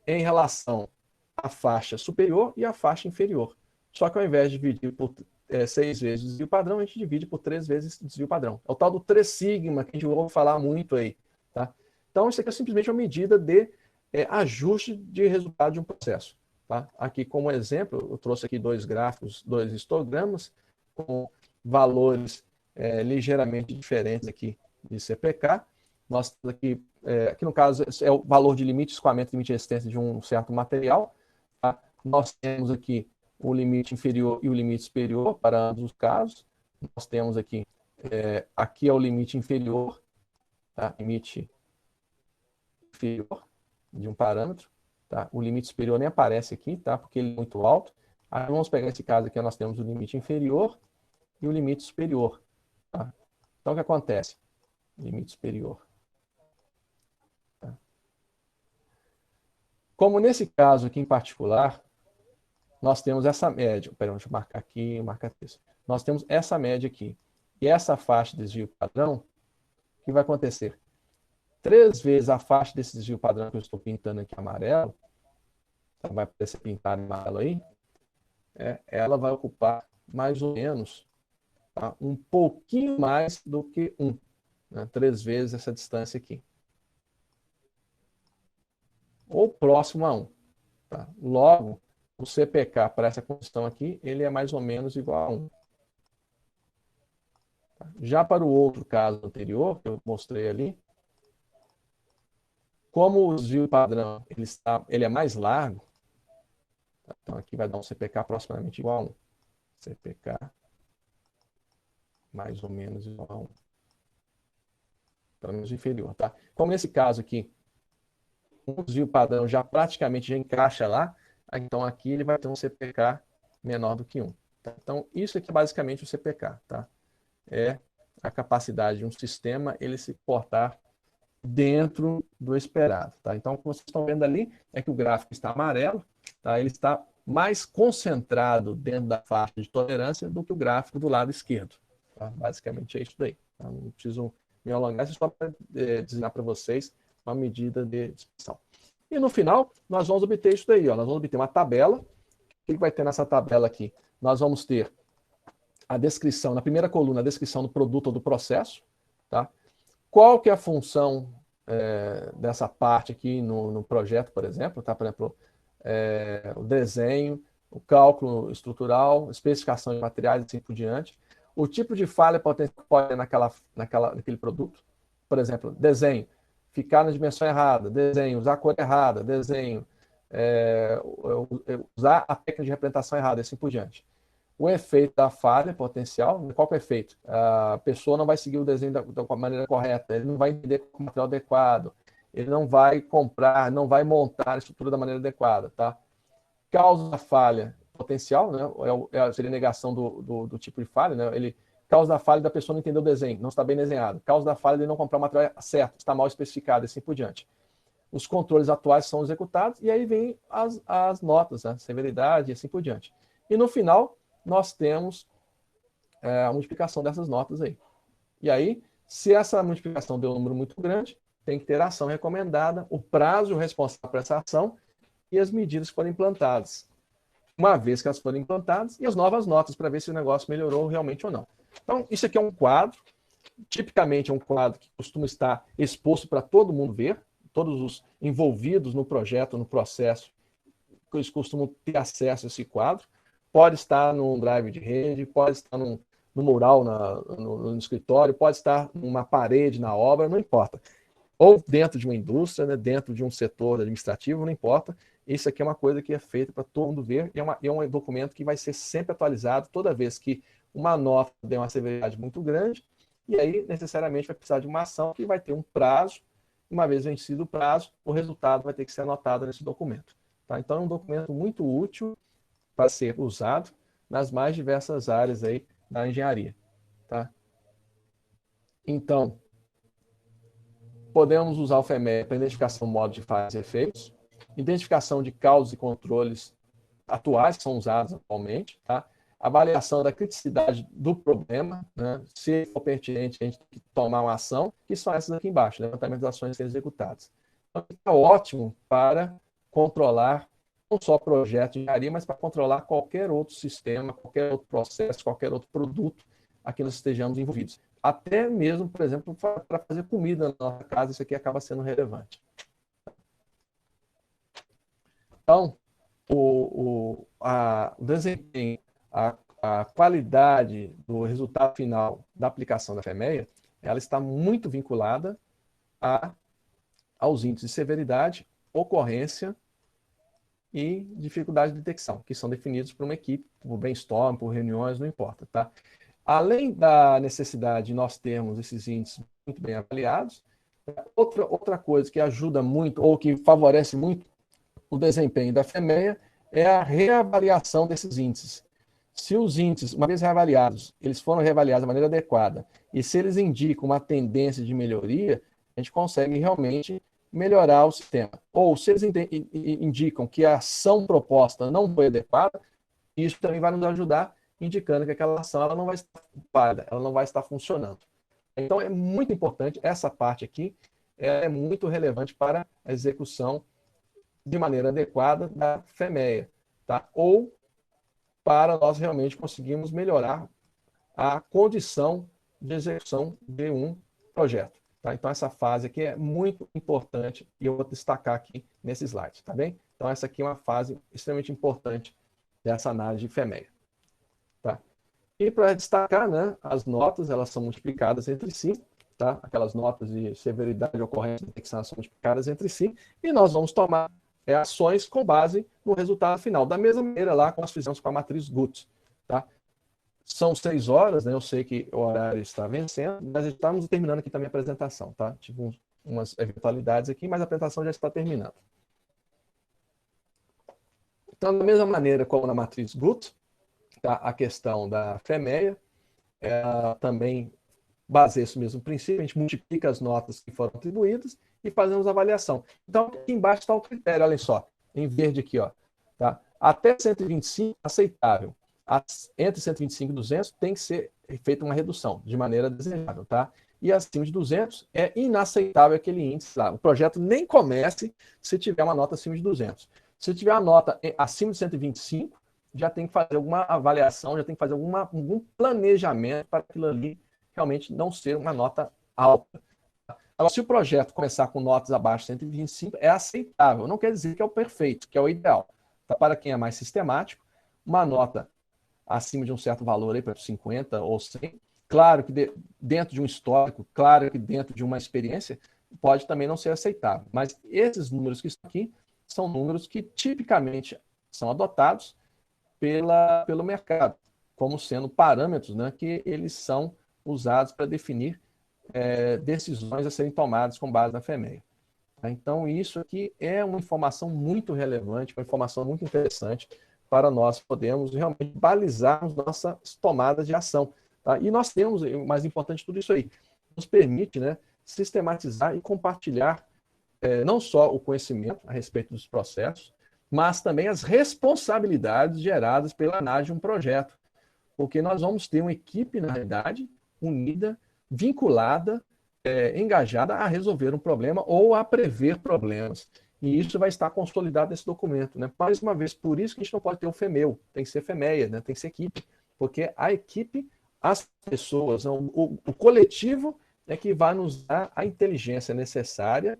em relação à faixa superior e à faixa inferior. Só que ao invés de dividir por 6 vezes o desvio padrão, a gente divide por 3 vezes o desvio padrão. É o tal do 3 sigma, que a gente ouve falar muito aí. Tá? Então, isso aqui é simplesmente uma medida de ajuste de resultado de um processo. Tá? Aqui, como exemplo, eu trouxe aqui 2 gráficos, 2 histogramas, com valores ligeiramente diferentes aqui de CPK. Nós temos aqui, aqui no caso, é o valor de limite de escoamento, limite de resistência de um certo material. Tá? Nós temos aqui o limite inferior e o limite superior para ambos os casos. Nós temos aqui, aqui é o limite inferior, tá? Limite inferior de um parâmetro. Tá? O limite superior nem aparece aqui, tá? Porque ele é muito alto. Aí vamos pegar esse caso aqui, nós temos o limite inferior e o limite superior. Tá? Então, o que acontece? Limite superior. Tá? Como nesse caso aqui em particular, nós temos essa média. Peraí, deixa eu marcar aqui, marcar isso. Nós temos essa média aqui. E essa faixa de desvio padrão, o que vai acontecer? 3 vezes a faixa desse desvio padrão que eu estou pintando aqui amarelo, então vai aparecer pintado amarelo aí, ela vai ocupar mais ou menos, tá, um pouquinho mais do que 1, né, 3 vezes essa distância aqui. Ou próximo a 1. Tá? Logo, o CPK para essa condição aqui, ele é mais ou menos igual a 1. Tá? Já para o outro caso anterior, que eu mostrei ali, como o desvio padrão ele é mais largo, tá? Então aqui vai dar um CPK aproximadamente igual a 1. CPK mais ou menos igual a 1. Pelo menos inferior, tá? Como nesse caso aqui, o desvio padrão já praticamente já encaixa lá, então aqui ele vai ter um CPK menor do que 1. Tá? Então isso aqui é basicamente o CPK, tá? É a capacidade de um sistema ele se portar dentro do esperado. Tá? Então, o que vocês estão vendo ali é que o gráfico está amarelo, tá? Ele está mais concentrado dentro da faixa de tolerância do que o gráfico do lado esquerdo. Tá? Basicamente é isso daí. Tá? Não preciso me alongar, é só para desenhar para vocês uma medida de dispersão. E no final, nós vamos obter isso daí. Ó. Nós vamos obter uma tabela. O que vai ter nessa tabela aqui? Nós vamos ter a descrição, na primeira coluna, a descrição do produto ou do processo. Tá? Qual que é a função dessa parte aqui no projeto, por exemplo? Tá? Por exemplo, o desenho, o cálculo estrutural, especificação de materiais e assim por diante. O tipo de falha pode ter naquele produto. Por exemplo, desenho, ficar na dimensão errada, desenho, usar a cor errada, desenho, usar a técnica de representação errada, e assim por diante. O efeito da falha potencial, qual que é o efeito? A pessoa não vai seguir o desenho da maneira correta, ele não vai entender o material adequado, ele não vai comprar, não vai montar a estrutura da maneira adequada. Tá? Causa da falha potencial, né? Seria a negação do tipo de falha, né? Causa da falha da pessoa não entender o desenho, não está bem desenhado. Causa da falha de não comprar o material certo, está mal especificado, e assim por diante. Os controles atuais são executados, e aí vem as notas, a severidade, e assim por diante. E no final, nós temos a multiplicação dessas notas aí. E aí, se essa multiplicação deu um número muito grande, tem que ter a ação recomendada, o prazo responsável por essa ação e as medidas que foram implantadas. Uma vez que elas foram implantadas, e as novas notas para ver se o negócio melhorou realmente ou não. Então, isso aqui é um quadro, tipicamente é um quadro que costuma estar exposto para todo mundo ver, todos os envolvidos no projeto, no processo, eles costumam ter acesso a esse quadro. Pode estar num drive de rede, pode estar no mural no escritório, pode estar numa parede na obra, não importa. Ou dentro de uma indústria, né, dentro de um setor administrativo, não importa. Isso aqui é uma coisa que é feita para todo mundo ver e é um documento que vai ser sempre atualizado toda vez que uma nota der uma severidade muito grande, e aí necessariamente vai precisar de uma ação que vai ter um prazo. Uma vez vencido o prazo, o resultado vai ter que ser anotado nesse documento. Tá? Então é um documento muito útil para ser usado nas mais diversas áreas aí da engenharia. Tá? Então, podemos usar o FEMEA para identificação do modo de falhas e efeitos, identificação de causas e controles atuais que são usados atualmente, tá? Avaliação da criticidade do problema, né? Se for pertinente, a gente tem que tomar uma ação, que são essas aqui embaixo, levantamento das ações a serem executadas. Então, é ótimo para controlar não só projeto de engenharia, mas para controlar qualquer outro sistema, qualquer outro processo, qualquer outro produto a que nós estejamos envolvidos. Até mesmo, por exemplo, para fazer comida na nossa casa, isso aqui acaba sendo relevante. Então, o desempenho, a qualidade do resultado final da aplicação da FEMEA, ela está muito vinculada aos índices de severidade, ocorrência e dificuldade de detecção, que são definidos por uma equipe, por brainstorm, por reuniões, não importa. Tá? Além da necessidade de nós termos esses índices muito bem avaliados, outra coisa que ajuda muito, ou que favorece muito o desempenho da FEMEA, é a reavaliação desses índices. Se os índices, uma vez reavaliados, eles foram reavaliados de maneira adequada, e se eles indicam uma tendência de melhoria, a gente consegue realmente melhorar o sistema. Ou se eles indicam que a ação proposta não foi adequada, isso também vai nos ajudar, indicando que aquela ação ela não vai estar válida, ela não vai estar funcionando. Então, é muito importante, essa parte aqui é muito relevante para a execução de maneira adequada da FEMEA, tá? Ou para nós realmente conseguirmos melhorar a condição de execução de um projeto. Tá? Então, essa fase aqui é muito importante e eu vou destacar aqui nesse slide, tá bem? Então, essa aqui é uma fase extremamente importante dessa análise de FEMEA. Tá? E para destacar, né, as notas, elas são multiplicadas entre si, tá? Aquelas notas de severidade, ocorrência e detecção são multiplicadas entre si, e nós vamos tomar ações com base no resultado final. Da mesma maneira lá como nós fizemos com a matriz Gut. Tá? São 6 horas, né? Eu sei que o horário está vencendo, mas estamos terminando aqui também a apresentação. Tá? Tive umas eventualidades aqui, mas a apresentação já está terminando. Então, da mesma maneira como na matriz Gut, tá? A questão da FEMEA, também baseia esse mesmo princípio, a gente multiplica as notas que foram atribuídas e fazemos a avaliação. Então, aqui embaixo está o critério, olha só, em verde aqui, ó, tá? Até 125, aceitável. Entre 125 e 200 tem que ser feita uma redução, de maneira desejável, tá? E acima de 200 é inaceitável aquele índice lá. O projeto nem comece se tiver uma nota acima de 200. Se tiver uma nota acima de 125, já tem que fazer alguma avaliação, já tem que fazer algum planejamento para aquilo ali realmente não ser uma nota alta. Agora, se o projeto começar com notas abaixo de 125, é aceitável. Não quer dizer que é o perfeito, que é o ideal. Tá? Para quem é mais sistemático, uma nota acima de um certo valor, aí, para 50 ou 100, claro que dentro de um histórico, claro que dentro de uma experiência, pode também não ser aceitável. Mas esses números que estão aqui são números que tipicamente são adotados pelo mercado, como sendo parâmetros, né, que eles são usados para definir decisões a serem tomadas com base na FEMEA. Então, isso aqui é uma informação muito relevante, uma informação muito interessante para nós podermos realmente balizarmos nossas tomadas de ação. Tá? E nós temos, o mais importante de tudo isso aí, nos permite, né, sistematizar e compartilhar não só o conhecimento a respeito dos processos, mas também as responsabilidades geradas pela análise de um projeto. Porque nós vamos ter uma equipe, na realidade, unida, vinculada, engajada a resolver um problema ou a prever problemas. E isso vai estar consolidado nesse documento, né? Mais uma vez, por isso que a gente não pode ter o FEMEU, tem que ser FEMEA, né? Tem que ser equipe, porque a equipe, as pessoas, o coletivo é que vai nos dar a inteligência necessária,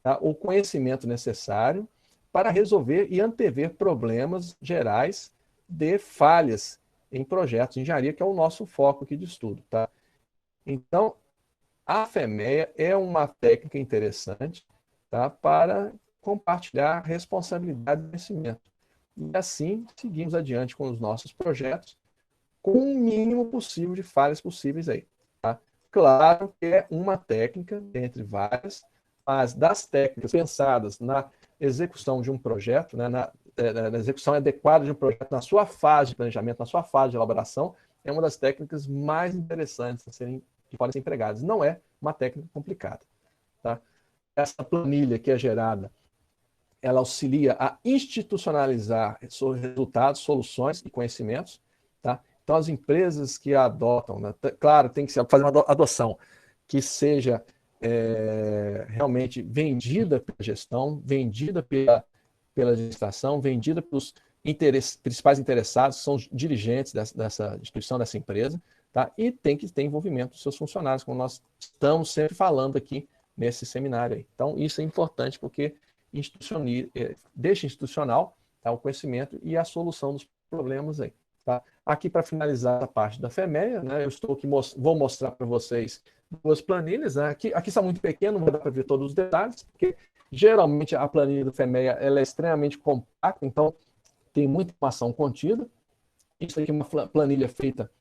tá? O conhecimento necessário para resolver e antever problemas gerais de falhas em projetos de engenharia, que é o nosso foco aqui de estudo, tá? Então, a FEMEA é uma técnica interessante, tá, para compartilhar responsabilidade e conhecimento. E assim, seguimos adiante com os nossos projetos, com o mínimo possível de falhas possíveis aí. Tá? Claro que é uma técnica, entre várias, mas das técnicas pensadas na execução de um projeto, né, na execução adequada de um projeto, na sua fase de planejamento, na sua fase de elaboração, é uma das técnicas mais interessantes que podem ser empregadas. Não é uma técnica complicada. Tá? Essa planilha que é gerada, ela auxilia a institucionalizar resultados, soluções e conhecimentos. Tá? Então, as empresas que a adotam, né, claro, tem que fazer uma adoção que seja realmente vendida pela gestão, vendida pela administração, vendida pelos principais interessados, que são os dirigentes dessa instituição, dessa empresa, tá? E tem que ter envolvimento dos seus funcionários, como nós estamos sempre falando aqui nesse seminário aí. Então, isso é importante porque deixa institucional, tá, o conhecimento e a solução dos problemas aí. Tá? Aqui, para finalizar a parte da FEMEA, né, eu estou aqui, vou mostrar para vocês duas planilhas. Né? Aqui são muito pequenas, não vai dar para ver todos os detalhes, porque geralmente a planilha do FEMEA ela é extremamente compacta, então tem muita informação contida. Isso aqui é uma planilha feita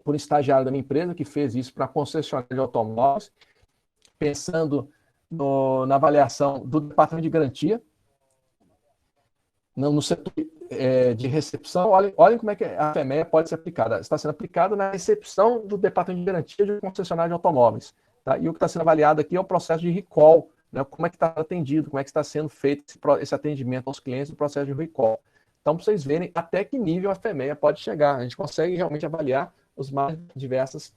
por um estagiário da minha empresa, que fez isso para a concessionária de automóveis, pensando na avaliação do departamento de garantia, no setor de recepção. Olhem como é que a FEMEA pode ser aplicada. Está sendo aplicada na recepção do departamento de garantia de um concessionário de automóveis. Tá? E o que está sendo avaliado aqui é o processo de recall, né? Como é que está atendido, como é que está sendo feito esse atendimento aos clientes no processo de recall. Então, para vocês verem até que nível a FEMEA pode chegar. A gente consegue realmente avaliar as mais diversas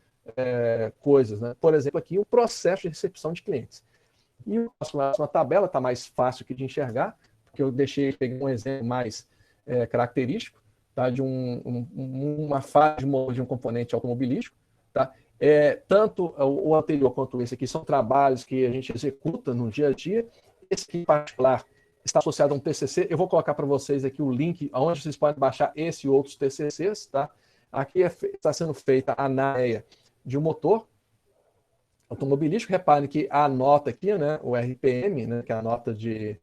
coisas. Né? Por exemplo, aqui o processo de recepção de clientes. E o próximo tabela está mais fácil aqui de enxergar, porque eu peguei um exemplo mais característico, tá? De uma fase de um componente automobilístico. Tá? Tanto o anterior quanto esse aqui são trabalhos que a gente executa no dia a dia. Esse aqui, em particular, está associado a um TCC. Eu vou colocar para vocês aqui o link onde vocês podem baixar esse e outros TCCs. Tá? Aqui está sendo feita a ANAEA de um motor automobilístico. Reparem que a nota aqui, né, o RPM, né, que é a nota de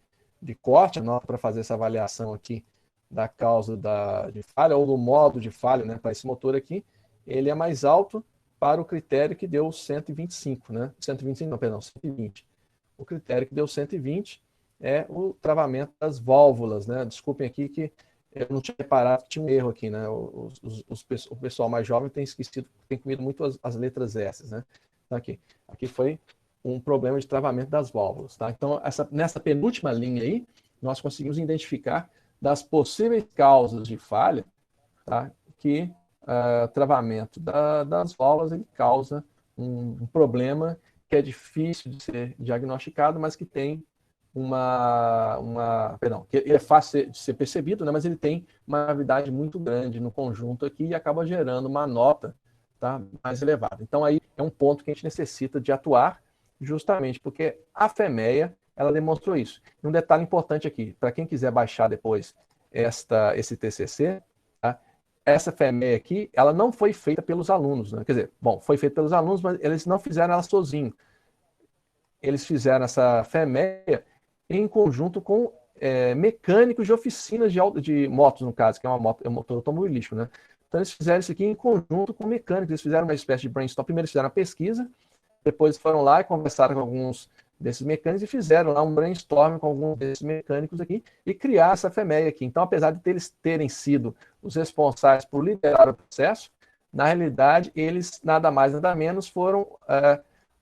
corte, a nota para fazer essa avaliação aqui da causa de falha ou do modo de falha, né, para esse motor aqui, ele é mais alto para o critério que deu 125, né? 125 não, perdão, 120. O critério que deu 120 é o travamento das válvulas, né? Desculpem aqui que eu não tinha reparado que tinha um erro aqui, né? O pessoal mais jovem tem comido muito as letras S, né? Então, aqui foi um problema de travamento das válvulas, tá? Então, nessa penúltima linha aí, nós conseguimos identificar das possíveis causas de falha, tá? Que travamento das válvulas ele causa um problema que é difícil de ser diagnosticado, mas que tem que ele é fácil de ser percebido, né? Mas ele tem uma gravidade muito grande no conjunto aqui e acaba gerando uma nota, tá, mais elevada. Então, aí é um ponto que a gente necessita de atuar, justamente porque a FEMEA ela demonstrou isso. E um detalhe importante aqui, para quem quiser baixar depois esse TCC, tá? Essa FEMEA aqui, ela não foi feita pelos alunos, né? Quer dizer, foi feita pelos alunos, mas eles não fizeram ela sozinhos. Eles fizeram essa FEMEA em conjunto com mecânicos de oficinas de motos, no caso, que é um motor automobilístico, né? Então, eles fizeram isso aqui em conjunto com mecânicos. Eles fizeram uma espécie de brainstorm. Primeiro, eles fizeram a pesquisa, depois foram lá e conversaram com alguns desses mecânicos e fizeram lá um brainstorm com alguns desses mecânicos aqui e criar essa FEMEA aqui. Então, apesar de eles terem sido os responsáveis por liderar o processo, na realidade, eles nada mais, nada menos foram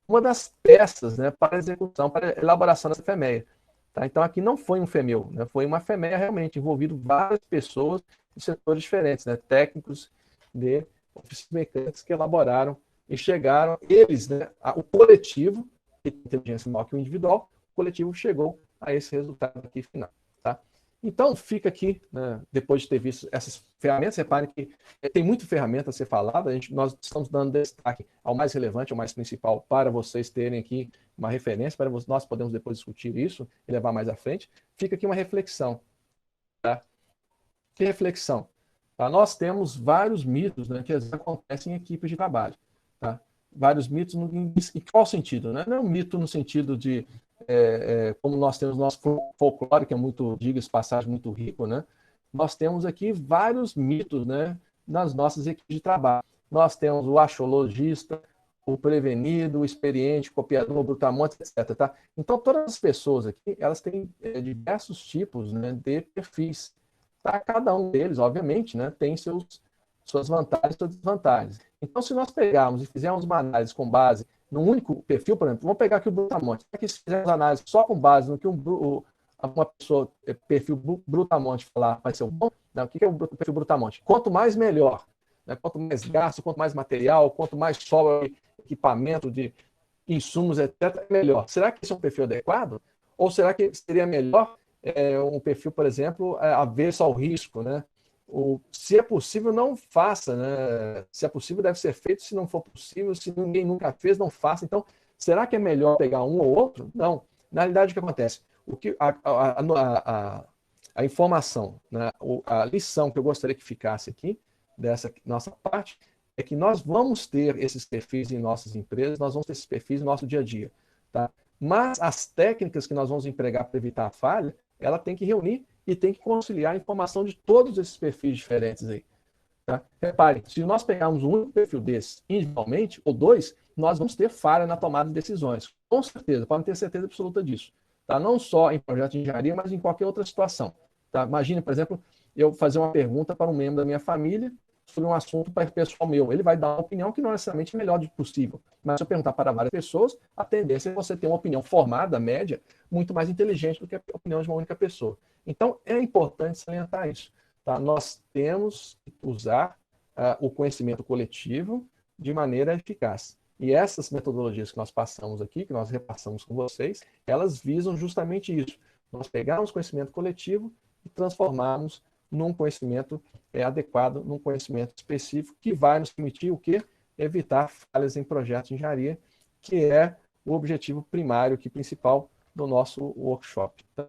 uma das peças, né, para a execução, para a elaboração dessa FEMEA. Tá? Então, aqui não foi um FEMEU, né? Foi uma FEMEA realmente, envolvendo várias pessoas de setores diferentes, né? Técnicos de oficinas mecânicas que elaboraram e chegaram, eles, né, o coletivo, que tem inteligência maior que o individual, o coletivo chegou a esse resultado aqui final. Tá? Então, fica aqui, né, depois de ter visto essas ferramentas, reparem que tem muita ferramenta a ser falada, nós estamos dando destaque ao mais relevante, ao mais principal, para vocês terem aqui uma referência, para nós podemos depois discutir isso e levar mais à frente. Fica aqui uma reflexão. Tá? Que reflexão? Tá? Nós temos vários mitos, né, que acontecem em equipes de trabalho. Tá? Vários mitos, em qual sentido? Né? Não é um mito no sentido de, como nós temos nosso folclore, que é muito, diga-se passagem, muito rico, né? Nós temos aqui vários mitos, né, nas nossas equipes de trabalho. Nós temos o axologista, o prevenido, o experiente, o copiador, o brutamontes, etc. Tá? Então, todas as pessoas aqui, elas têm diversos tipos, né, de perfis. Tá? Cada um deles, obviamente, né, tem suas vantagens e suas desvantagens. Então, se nós pegarmos e fizermos uma análise com base num único perfil, por exemplo, vamos pegar aqui o brutamonte. Se fizermos análise só com base no que uma pessoa, perfil brutamonte, falar vai ser bom, né? O que é o perfil brutamonte? Quanto mais, melhor. Né? Quanto mais gasto, quanto mais material, quanto mais sobra equipamento, de insumos, etc., melhor. Será que esse é um perfil adequado? Ou será que seria melhor um perfil, por exemplo, avesso ao risco, né? Se é possível, não faça, né? Se é possível, deve ser feito. Se não for possível, se ninguém nunca fez, não faça. Então, será que é melhor pegar um ou outro? Não. Na realidade, o que acontece? A informação, né? A lição que eu gostaria que ficasse aqui, dessa nossa parte, é que nós vamos ter esses perfis em nossas empresas, nós vamos ter esses perfis no nosso dia a dia. Tá? Mas as técnicas que nós vamos empregar para evitar a falha, ela tem que reunir e tem que conciliar a informação de todos esses perfis diferentes aí. Tá? Reparem, se nós pegarmos um único perfil desse individualmente, ou dois, nós vamos ter falha na tomada de decisões. Com certeza, podem ter certeza absoluta disso. Tá? Não só em projeto de engenharia, mas em qualquer outra situação. Tá? Imagine, por exemplo, eu fazer uma pergunta para um membro da minha família sobre um assunto pessoal meu. Ele vai dar uma opinião que não é necessariamente a melhor possível. Mas se eu perguntar para várias pessoas, a tendência é você ter uma opinião formada, média, muito mais inteligente do que a opinião de uma única pessoa. Então, é importante salientar isso. Tá? Nós temos que usar o conhecimento coletivo de maneira eficaz. E essas metodologias que nós passamos aqui, que nós repassamos com vocês, elas visam justamente isso. Nós pegarmos conhecimento coletivo e transformarmos num conhecimento adequado, num conhecimento específico, que vai nos permitir o quê? Evitar falhas em projetos de engenharia, que é o objetivo primário, que principal do nosso workshop. Tá?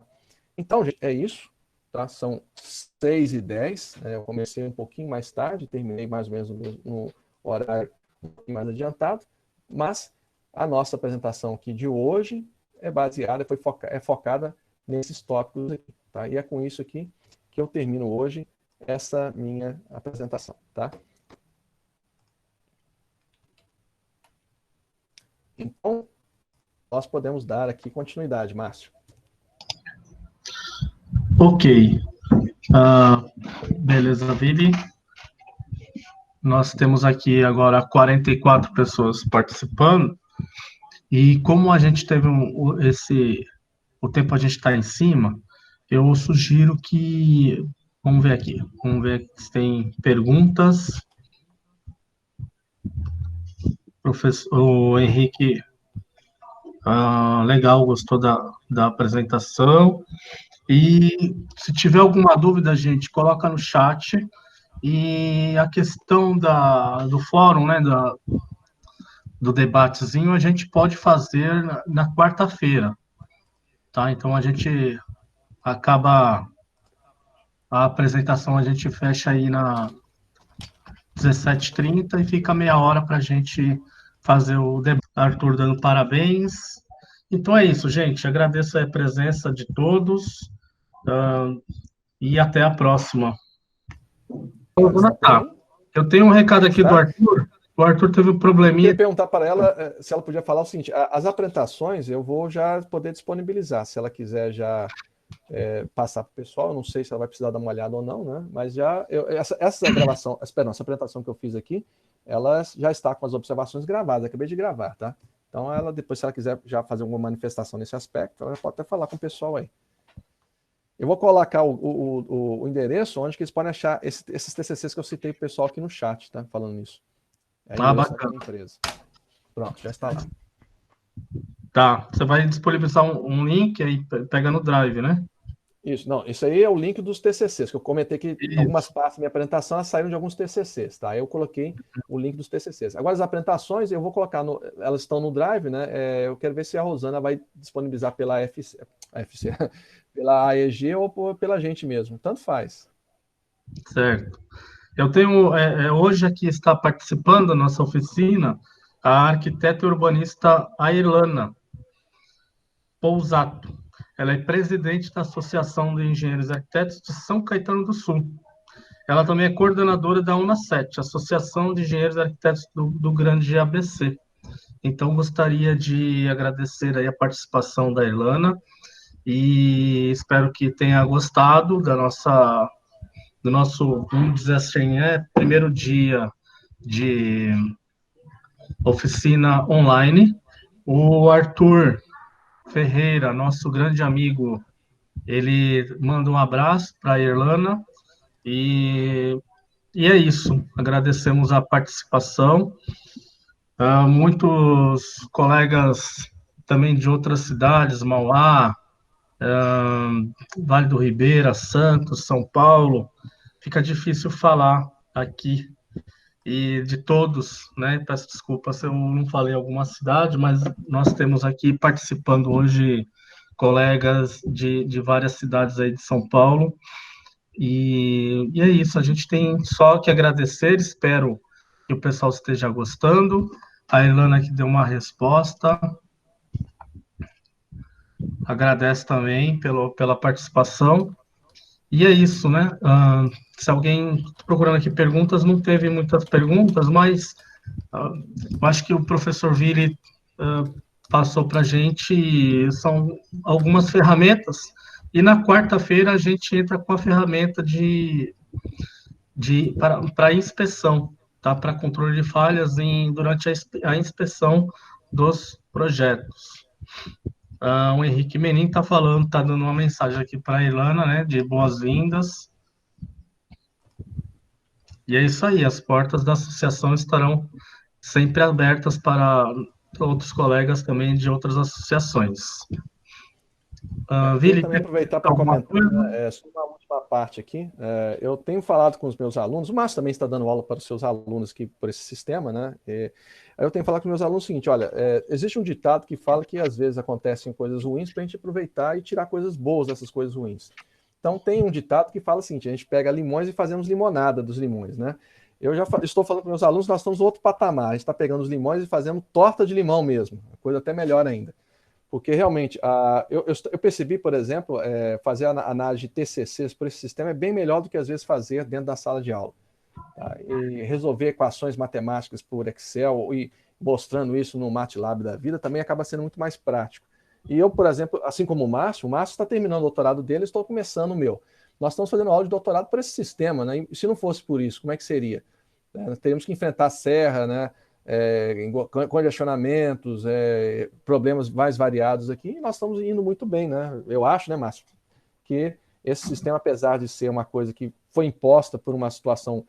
Então, gente, é isso. Tá? São 6h10. Eu comecei um pouquinho mais tarde, terminei mais ou menos no horário um pouquinho mais adiantado, mas a nossa apresentação aqui de hoje é baseada, é focada nesses tópicos aqui. Tá? E é com isso aqui que eu termino hoje essa minha apresentação, tá? Então, nós podemos dar aqui continuidade, Márcio. Ok. Beleza, Vivi. Nós temos aqui agora 44 pessoas participando, e como a gente teve o tempo a gente está em cima, eu sugiro que, vamos ver se tem perguntas. O Henrique, legal, gostou da apresentação. E se tiver alguma dúvida, gente, coloca no chat. E a questão do fórum, né, do debatezinho, a gente pode fazer na quarta-feira, tá? Então a gente acaba a apresentação, a gente fecha aí na 17h30 e fica meia hora para a gente fazer o debate. Arthur dando parabéns. Então é isso, gente. Agradeço a presença de todos e até a próxima. Eu tenho um recado aqui do Arthur. O Arthur teve um probleminha. Eu queria perguntar para ela se ela podia falar o seguinte: as apresentações eu vou já poder disponibilizar, se ela quiser já passar para o pessoal. Eu não sei se ela vai precisar dar uma olhada ou não, né? Mas já essa gravação, essa apresentação que eu fiz aqui, ela já está com as observações gravadas. Acabei de gravar, tá? Então ela depois, se ela quiser já fazer alguma manifestação nesse aspecto, ela pode até falar com o pessoal aí. Eu vou colocar o endereço onde que eles podem achar esses TCCs que eu citei para o pessoal aqui no chat, tá? Falando isso. É Ah, endereço da bacana. minha empresa. Pronto, já está lá. Tá, você vai disponibilizar um link aí, pega no Drive, né? Isso, não, isso aí é o link dos TCCs, que eu comentei que algumas Isso, partes da minha apresentação elas saíram de alguns TCCs, tá? Aí eu coloquei o link dos TCCs. Agora, as apresentações eu vou colocar, elas estão no Drive, né? Eu quero ver se a Rosana vai disponibilizar pela FC pela AEG ou pela gente mesmo, tanto faz. certo. Eu tenho, hoje aqui está participando da nossa oficina a arquiteta e urbanista Ailana Pousato. Ela é presidente da Associação de Engenheiros e Arquitetos de São Caetano do Sul. Ela também é coordenadora da UNA7, Associação de Engenheiros e Arquitetos do Grande ABC. Então, gostaria de agradecer aí a participação da Ilana e espero que tenha gostado do nosso, vamos dizer assim, primeiro dia de oficina online. O Arthur Ferreira, nosso grande amigo, ele manda um abraço para a Irlana e é isso. Agradecemos a participação. Muitos colegas também de outras cidades, Mauá, Vale do Ribeira, Santos, São Paulo, fica difícil falar aqui e de todos, né? Peço desculpas se eu não falei alguma cidade, mas nós temos aqui participando hoje colegas de várias cidades aí de São Paulo. E é isso, a gente tem só que agradecer, espero que o pessoal esteja gostando. A Ilana que deu uma resposta, agradece também pela participação. E é isso, né? Se alguém procurando aqui perguntas, não teve muitas perguntas, mas eu acho que o professor Vili passou para a gente são algumas ferramentas. E na quarta-feira a gente entra com a ferramenta para inspeção, tá? Para controle de falhas durante a inspeção dos projetos. O Henrique Menin está falando, está dando uma mensagem aqui para a Ilana, né, de boas-vindas. E é isso aí, as portas da associação estarão sempre abertas para outros colegas também de outras associações. Eu queria Vili, também quer aproveitar para alguma comentar, coisa? só uma última parte aqui. Eu tenho falado com os meus alunos, o Márcio também está dando aula para os seus alunos aqui por esse sistema, né? Eu tenho falado com os meus alunos o seguinte: olha, existe um ditado que fala que às vezes acontecem coisas ruins para a gente aproveitar e tirar coisas boas dessas coisas ruins. Então tem um ditado que fala o seguinte: a gente pega limões e fazemos limonada dos limões, né? Eu já estou falando para meus alunos, nós estamos no outro patamar, a gente está pegando os limões e fazendo torta de limão mesmo, coisa até melhor ainda. Porque realmente, eu percebi, por exemplo, fazer a análise de TCCs por esse sistema é bem melhor do que às vezes fazer dentro da sala de aula. Tá? E resolver equações matemáticas por Excel e mostrando isso no MATLAB da vida também acaba sendo muito mais prático. E eu, por exemplo, assim como o Márcio está terminando o doutorado dele, estou começando o meu. Nós estamos fazendo aula de doutorado por esse sistema, né? E se não fosse por isso, como é que seria? Nós teríamos que enfrentar a serra, né? Congestionamentos, problemas mais variados aqui, e nós estamos indo muito bem, né? Eu acho, né, Márcio, que esse sistema, apesar de ser uma coisa que foi imposta por uma situação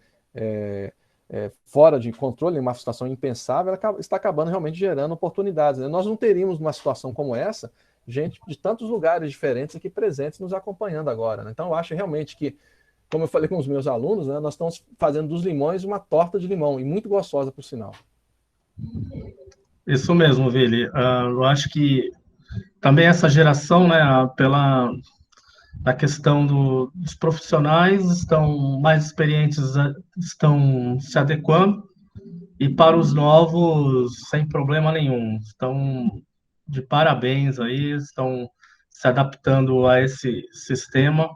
fora de controle, uma situação impensável, ela está acabando realmente gerando oportunidades, né? Nós não teríamos uma situação como essa, gente de tantos lugares diferentes aqui presentes nos acompanhando agora, né? Então eu acho realmente que, como eu falei com os meus alunos, né, nós estamos fazendo dos limões uma torta de limão, e muito gostosa, por sinal. Isso mesmo, Vili. Eu acho que também essa geração, né, pela a questão dos profissionais estão mais experientes, estão se adequando, e para os novos, sem problema nenhum. Estão de parabéns aí, estão se adaptando a esse sistema,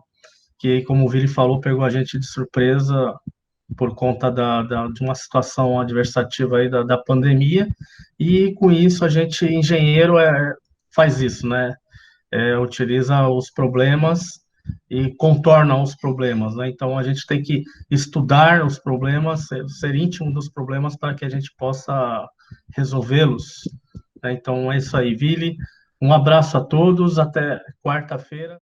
que, como o Vili falou, pegou a gente de surpresa por conta de uma situação adversativa aí da pandemia, e com isso a gente, engenheiro, faz isso, né? Utiliza os problemas e contorna os problemas, né? Então a gente tem que estudar os problemas, ser íntimo dos problemas para que a gente possa resolvê-los, né? Então é isso aí, Vili. Um abraço a todos, até quarta-feira.